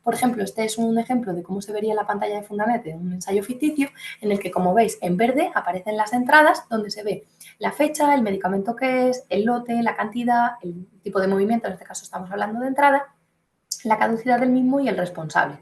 Por ejemplo, este es un ejemplo de cómo se vería la pantalla de Fundanet en un ensayo ficticio en el que, como veis, en verde aparecen las entradas donde se ve la fecha, el medicamento que es, el lote, la cantidad, el tipo de movimiento, en este caso estamos hablando de entrada, la caducidad del mismo y el responsable.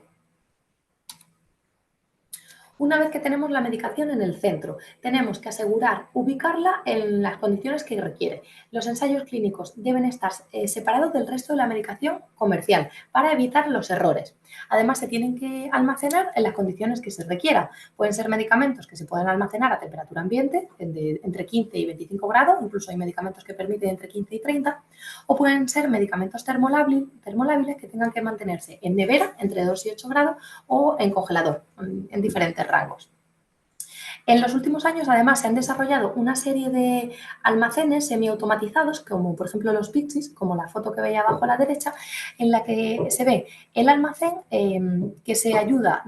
Una vez que tenemos la medicación en el centro, tenemos que asegurar ubicarla en las condiciones que requiere. Los ensayos clínicos deben estar separados del resto de la medicación comercial para evitar los errores. Además, se tienen que almacenar en las condiciones que se requieran. Pueden ser medicamentos que se pueden almacenar a temperatura ambiente, entre 15 y 25 grados, incluso hay medicamentos que permiten entre 15 y 30, o pueden ser medicamentos termolábiles que tengan que mantenerse en nevera entre 2 y 8 grados o en congelador, en diferentes rangos. En los últimos años, además, se han desarrollado una serie de almacenes semiautomatizados, como por ejemplo los Pixis, como la foto que veis abajo a la derecha, en la que se ve el almacén que se ayuda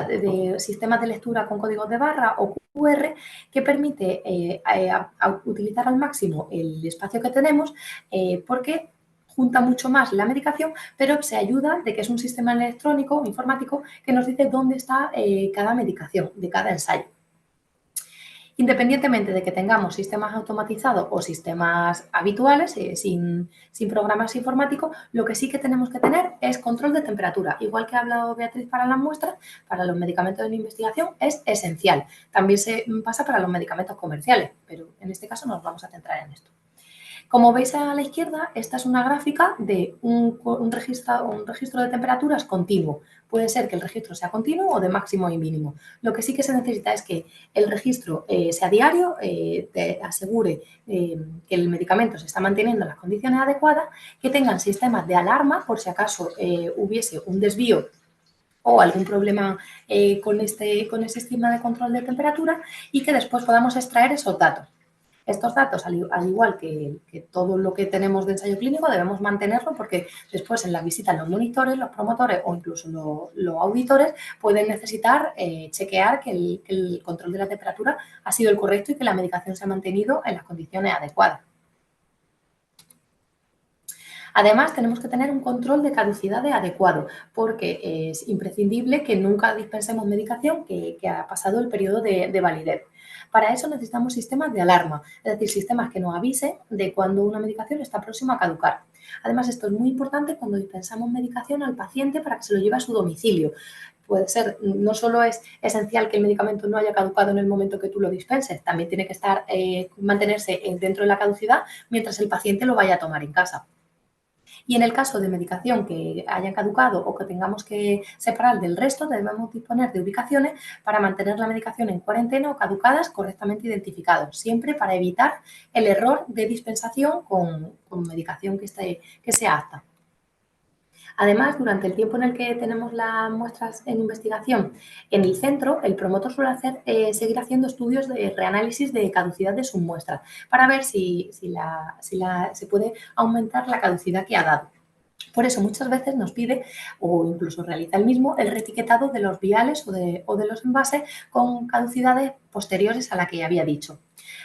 de sistemas de lectura con códigos de barra o QR que permite utilizar al máximo el espacio que tenemos porque junta mucho más la medicación, pero se ayuda de que es un sistema electrónico, informático, que nos dice dónde está cada medicación de cada ensayo. Independientemente de que tengamos sistemas automatizados o sistemas habituales, sin programas informáticos, lo que sí que tenemos que tener es control de temperatura. Igual que ha hablado Beatriz para las muestras, para los medicamentos de investigación es esencial. También se pasa para los medicamentos comerciales, pero en este caso nos vamos a centrar en esto. Como veis a la izquierda, esta es una gráfica de un registro de temperaturas continuo. Puede ser que el registro sea continuo o de máximo y mínimo. Lo que sí que se necesita es que el registro sea diario, te asegure que el medicamento se está manteniendo en las condiciones adecuadas, que tengan sistemas de alarma por si acaso hubiese un desvío o algún problema con ese sistema de control de temperatura y que después podamos extraer esos datos. Estos datos, al igual que todo lo que tenemos de ensayo clínico, debemos mantenerlo porque después en la visita los monitores, los promotores o incluso los auditores pueden necesitar chequear que el control de la temperatura ha sido el correcto y que la medicación se ha mantenido en las condiciones adecuadas. Además, tenemos que tener un control de caducidad adecuado porque es imprescindible que nunca dispensemos medicación que ha pasado el periodo de validez. Para eso necesitamos sistemas de alarma, es decir, sistemas que nos avisen de cuando una medicación está próxima a caducar. Además, esto es muy importante cuando dispensamos medicación al paciente para que se lo lleve a su domicilio. puede ser, no solo es esencial que el medicamento no haya caducado en el momento que tú lo dispenses, también tiene que estar, mantenerse dentro de la caducidad mientras el paciente lo vaya a tomar en casa. Y en el caso de medicación que haya caducado o que tengamos que separar del resto, debemos disponer de ubicaciones para mantener la medicación en cuarentena o caducadas correctamente identificados, siempre para evitar el error de dispensación con medicación que sea apta. Además, durante el tiempo en el que tenemos las muestras en investigación en el centro, el promotor suele seguir haciendo estudios de reanálisis de caducidad de sus muestras para ver si se puede aumentar la caducidad que ha dado. Por eso muchas veces nos pide o incluso realiza el mismo el reetiquetado de los viales o de los envases con caducidades posteriores a la que había dicho.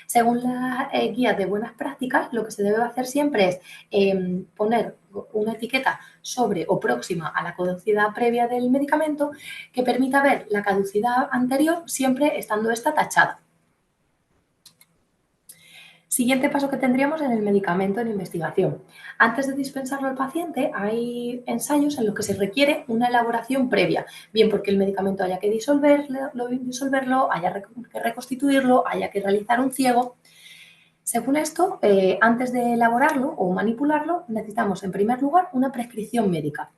Según la guía de buenas prácticas, lo que se debe hacer siempre es poner una etiqueta sobre o próxima a la caducidad previa del medicamento que permita ver la caducidad anterior siempre estando esta tachada. Siguiente paso que tendríamos en el medicamento en investigación. Antes de dispensarlo al paciente, hay ensayos en los que se requiere una elaboración previa, bien porque el medicamento haya que disolverlo, haya que reconstituirlo, haya que realizar un ciego. Según esto, antes de elaborarlo o manipularlo, necesitamos en primer lugar una prescripción médica,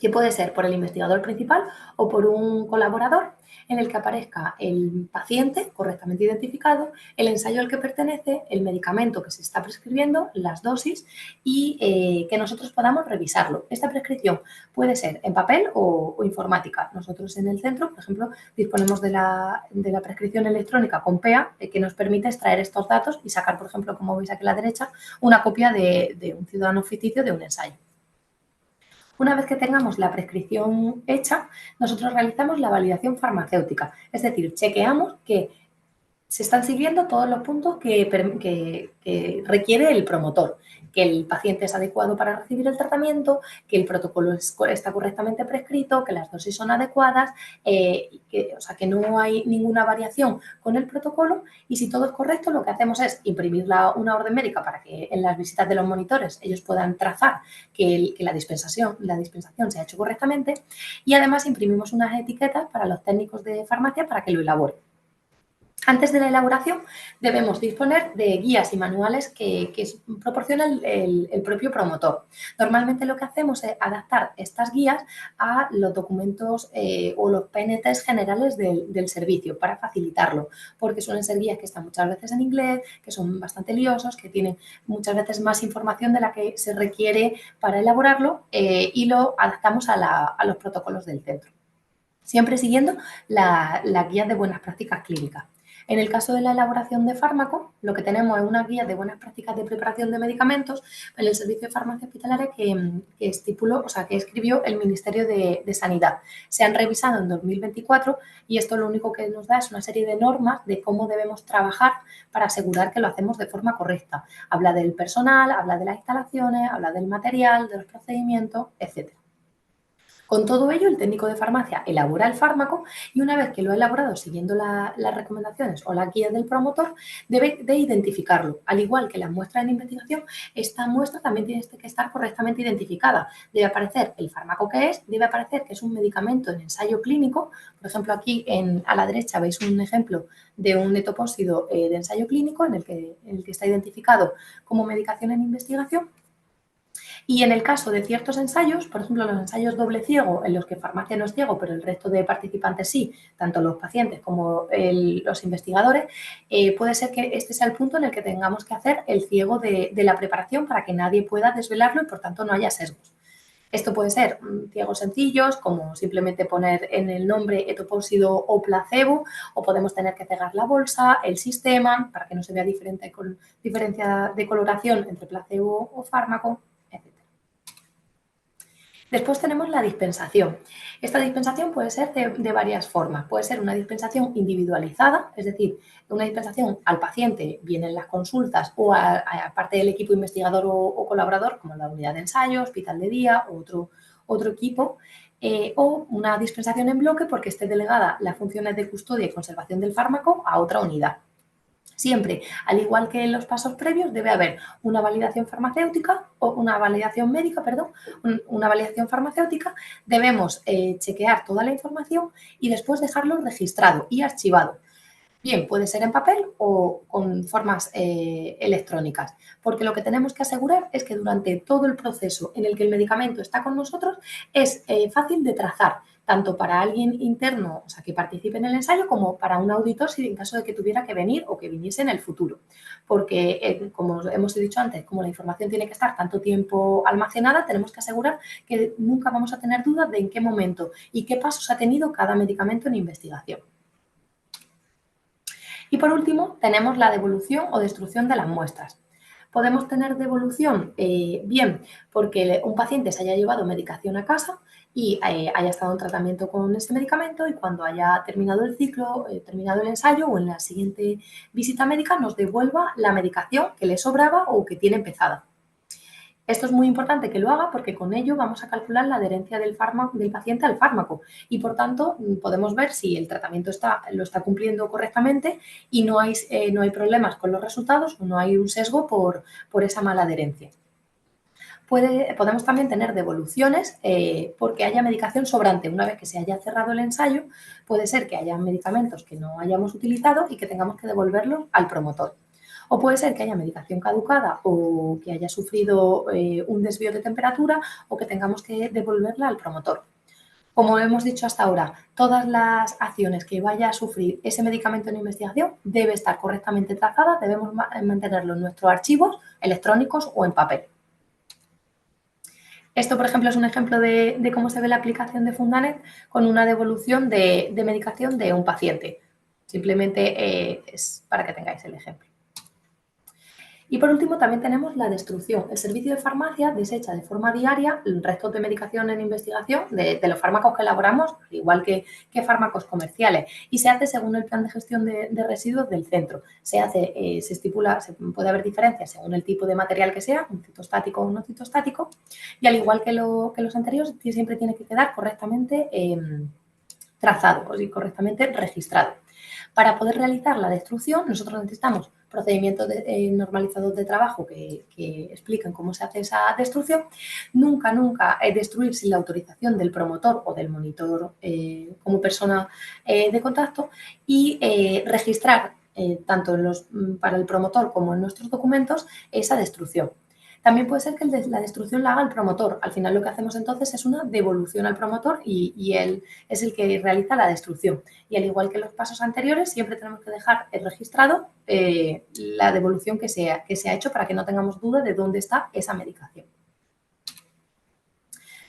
que puede ser por el investigador principal o por un colaborador, en el que aparezca el paciente correctamente identificado, el ensayo al que pertenece, el medicamento que se está prescribiendo, las dosis y que nosotros podamos revisarlo. Esta prescripción puede ser en papel o informática. Nosotros en el centro, por ejemplo, disponemos de la prescripción electrónica con PEA, que nos permite extraer estos datos y sacar, por ejemplo, como veis aquí a la derecha, una copia de un ciudadano ficticio de un ensayo. Una vez que tengamos la prescripción hecha, nosotros realizamos la validación farmacéutica, es decir, chequeamos que se están siguiendo todos los puntos que requiere el promotor, que el paciente es adecuado para recibir el tratamiento, que el protocolo está correctamente prescrito, que las dosis son adecuadas, o sea, que no hay ninguna variación con el protocolo, y si todo es correcto, lo que hacemos es imprimir una orden médica para que en las visitas de los monitores ellos puedan trazar que la dispensación se ha hecho correctamente, y además imprimimos unas etiquetas para los técnicos de farmacia para que lo elaboren. Antes de la elaboración debemos disponer de guías y manuales que proporciona el propio promotor. Normalmente lo que hacemos es adaptar estas guías a los documentos o los PNTs generales del servicio para facilitarlo, porque suelen ser guías que están muchas veces en inglés, que son bastante liosos, que tienen muchas veces más información de la que se requiere para elaborarlo y lo adaptamos a los protocolos del centro, siempre siguiendo la guía de buenas prácticas clínicas. En el caso de la elaboración de fármacos, lo que tenemos es una guía de buenas prácticas de preparación de medicamentos en el Servicio de Farmacia Hospitalaria que escribió el Ministerio de Sanidad. Se han revisado en 2024 y esto lo único que nos da es una serie de normas de cómo debemos trabajar para asegurar que lo hacemos de forma correcta. Habla del personal, habla de las instalaciones, habla del material, de los procedimientos, etc. Con todo ello, el técnico de farmacia elabora el fármaco y una vez que lo ha elaborado siguiendo las recomendaciones o la guía del promotor, debe de identificarlo. Al igual que la muestra en investigación, esta muestra también tiene que estar correctamente identificada. Debe aparecer el fármaco que es, debe aparecer que es un medicamento en ensayo clínico. Por ejemplo, aquí a la derecha veis un ejemplo de un etopósido de ensayo clínico en el que está identificado como medicación en investigación. Y en el caso de ciertos ensayos, por ejemplo, los ensayos doble ciego, en los que farmacia no es ciego, pero el resto de participantes sí, tanto los pacientes como los investigadores, puede ser que este sea el punto en el que tengamos que hacer el ciego de la preparación para que nadie pueda desvelarlo y, por tanto, no haya sesgos. Esto puede ser ciegos sencillos, como simplemente poner en el nombre etopósido o placebo, o podemos tener que cegar la bolsa, el sistema, para que no se vea diferencia de coloración entre placebo o fármaco, etc. Después tenemos la dispensación. Esta dispensación puede ser de varias formas. Puede ser una dispensación individualizada, es decir, una dispensación al paciente, bien en las consultas o a parte del equipo investigador o colaborador, como la unidad de ensayo, hospital de día o otro equipo, o una dispensación en bloque porque esté delegada las funciones de custodia y conservación del fármaco a otra unidad. Siempre, al igual que en los pasos previos, debe haber una validación farmacéutica o una validación médica, perdón, una validación farmacéutica. Debemos chequear toda la información y después dejarlo registrado y archivado. Bien, puede ser en papel o con formas electrónicas, porque lo que tenemos que asegurar es que durante todo el proceso en el que el medicamento está con nosotros es fácil de trazar, tanto para alguien interno, o sea, que participe en el ensayo, como para un auditor si en caso de que tuviera que venir o que viniese en el futuro. Porque, como hemos dicho antes, como la información tiene que estar tanto tiempo almacenada, tenemos que asegurar que nunca vamos a tener dudas de en qué momento y qué pasos ha tenido cada medicamento en investigación. Y por último, tenemos la devolución o destrucción de las muestras. Podemos tener devolución, bien, porque un paciente se haya llevado medicación a casa y haya estado en tratamiento con ese medicamento y cuando haya terminado el ciclo, terminado el ensayo o en la siguiente visita médica nos devuelva la medicación que le sobraba o que tiene empezada. Esto es muy importante que lo haga porque con ello vamos a calcular la adherencia del paciente al fármaco y, por tanto, podemos ver si el tratamiento lo está cumpliendo correctamente y no hay problemas con los resultados o no hay un sesgo por esa mala adherencia. Podemos también tener devoluciones porque haya medicación sobrante. Una vez que se haya cerrado el ensayo, puede ser que haya medicamentos que no hayamos utilizado y que tengamos que devolverlos al promotor. O puede ser que haya medicación caducada o que haya sufrido un desvío de temperatura o que tengamos que devolverla al promotor. Como hemos dicho hasta ahora, todas las acciones que vaya a sufrir ese medicamento en investigación debe estar correctamente trazada, debemos mantenerlo en nuestros archivos electrónicos o en papel. Esto, por ejemplo, es un ejemplo de cómo se ve la aplicación de Fundanet con una devolución de medicación de un paciente. Simplemente es para que tengáis el ejemplo. Y por último también tenemos la destrucción. El servicio de farmacia desecha de forma diaria el resto de medicación en investigación de los fármacos que elaboramos, al igual que fármacos comerciales, y se hace según el plan de gestión de residuos del centro. Se estipula, puede haber diferencias según el tipo de material que sea, un citostático o no citostático, y al igual que los anteriores, siempre tiene que quedar correctamente trazado y correctamente registrado. Para poder realizar la destrucción, nosotros necesitamos procedimientos normalizados de trabajo que expliquen cómo se hace esa destrucción. Nunca destruir sin la autorización del promotor o del monitor como persona de contacto y registrar tanto para el promotor como en nuestros documentos esa destrucción. También puede ser que la destrucción la haga el promotor. Al final lo que hacemos entonces es una devolución al promotor y él es el que realiza la destrucción. Y al igual que los pasos anteriores, siempre tenemos que dejar registrado la devolución que se ha hecho para que no tengamos duda de dónde está esa medicación.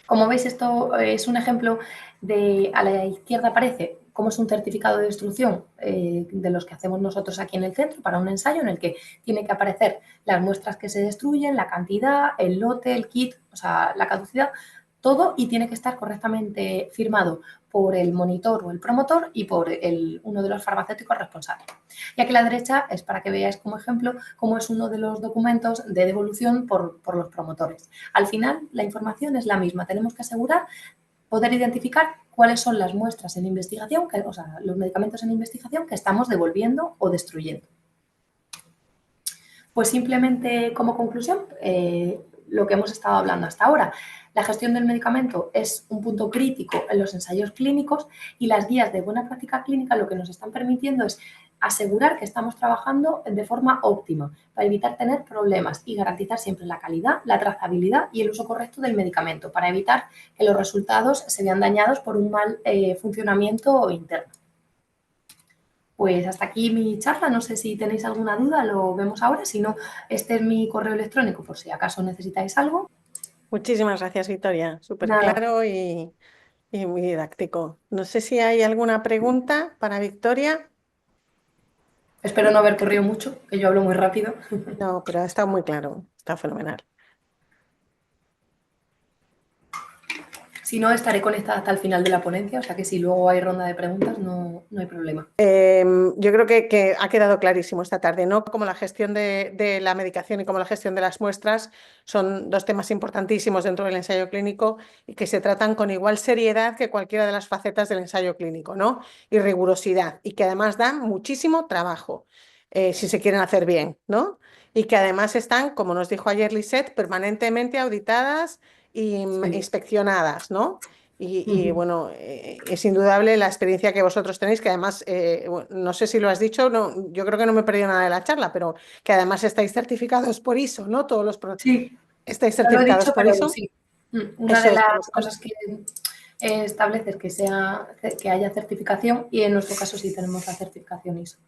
Como veis, esto es un ejemplo a la izquierda aparece cómo es un certificado de destrucción de los que hacemos nosotros aquí en el centro para un ensayo en el que tiene que aparecer las muestras que se destruyen, la cantidad, el lote, el kit, o sea, la caducidad, todo, y tiene que estar correctamente firmado por el monitor o el promotor y por uno de los farmacéuticos responsables. Y aquí a la derecha es para que veáis como ejemplo cómo es uno de los documentos de devolución por los promotores. Al final, la información es la misma. Tenemos que asegurar poder identificar cuáles son las muestras en investigación, o sea, los medicamentos en investigación que estamos devolviendo o destruyendo. Pues simplemente como conclusión, lo que hemos estado hablando hasta ahora. La gestión del medicamento es un punto crítico en los ensayos clínicos y las guías de buena práctica clínica lo que nos están permitiendo es asegurar que estamos trabajando de forma óptima para evitar tener problemas y garantizar siempre la calidad, la trazabilidad y el uso correcto del medicamento para evitar que los resultados se vean dañados por un mal funcionamiento interno. Pues hasta aquí mi charla, no sé si tenéis alguna duda, lo vemos ahora, si no, este es mi correo electrónico por si acaso necesitáis algo. Muchísimas gracias, Victoria. Súper Nada. claro y muy didáctico. No sé si hay alguna pregunta para Victoria. Espero no haber corrido mucho, que yo hablo muy rápido. No, pero ha estado muy claro, está fenomenal. Si no, estaré conectada hasta el final de la ponencia, o sea que si luego hay ronda de preguntas no hay problema. Yo creo que ha quedado clarísimo esta tarde, ¿no? Como la gestión de la medicación y como la gestión de las muestras son dos temas importantísimos dentro del ensayo clínico y que se tratan con igual seriedad que cualquiera de las facetas del ensayo clínico, ¿no? Y rigurosidad, y que además dan muchísimo trabajo. si se quieren hacer bien, ¿no? Y que además están, como nos dijo ayer Lisette, permanentemente auditadas e Sí. inspeccionadas, ¿no? Y, Ujú. bueno, es indudable la experiencia que vosotros tenéis, que además, no sé si lo has dicho, no, yo creo que no me he perdido nada de la charla, pero que además estáis certificados por ISO, ¿no? Sí, Estáis no lo he certificados dicho, por pero ISO. sí. Una Eso de es, las cosas que establece es que haya certificación y en nuestro caso sí tenemos la certificación ISO.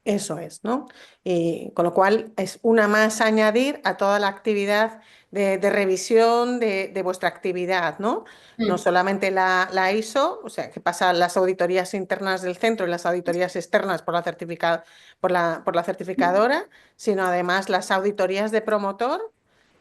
eso es, ¿no? Y con lo cual es una más a añadir a toda la actividad de revisión de vuestra actividad, ¿no? No Mm. solamente la ISO, o sea, que pasa las auditorías internas del centro y las auditorías externas por la certificadora, sino además las auditorías de promotor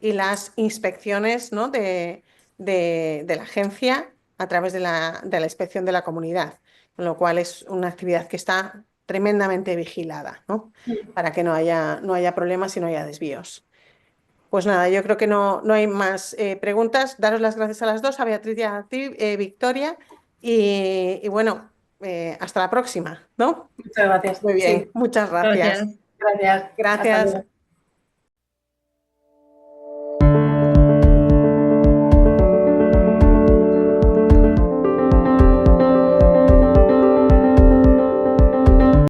y las inspecciones, ¿no? de la agencia a través de la inspección de la comunidad. Con lo cual es una actividad que está tremendamente vigilada, ¿no? Mm. Para que no haya problemas y no haya desvíos. Pues nada, yo creo que no hay más preguntas. Daros las gracias a las dos, a Beatriz y a ti, Victoria. Y bueno, hasta la próxima, ¿no? Muchas gracias. Muy bien, Sí, muchas gracias. Gracias. gracias. Hasta Gracias. luego.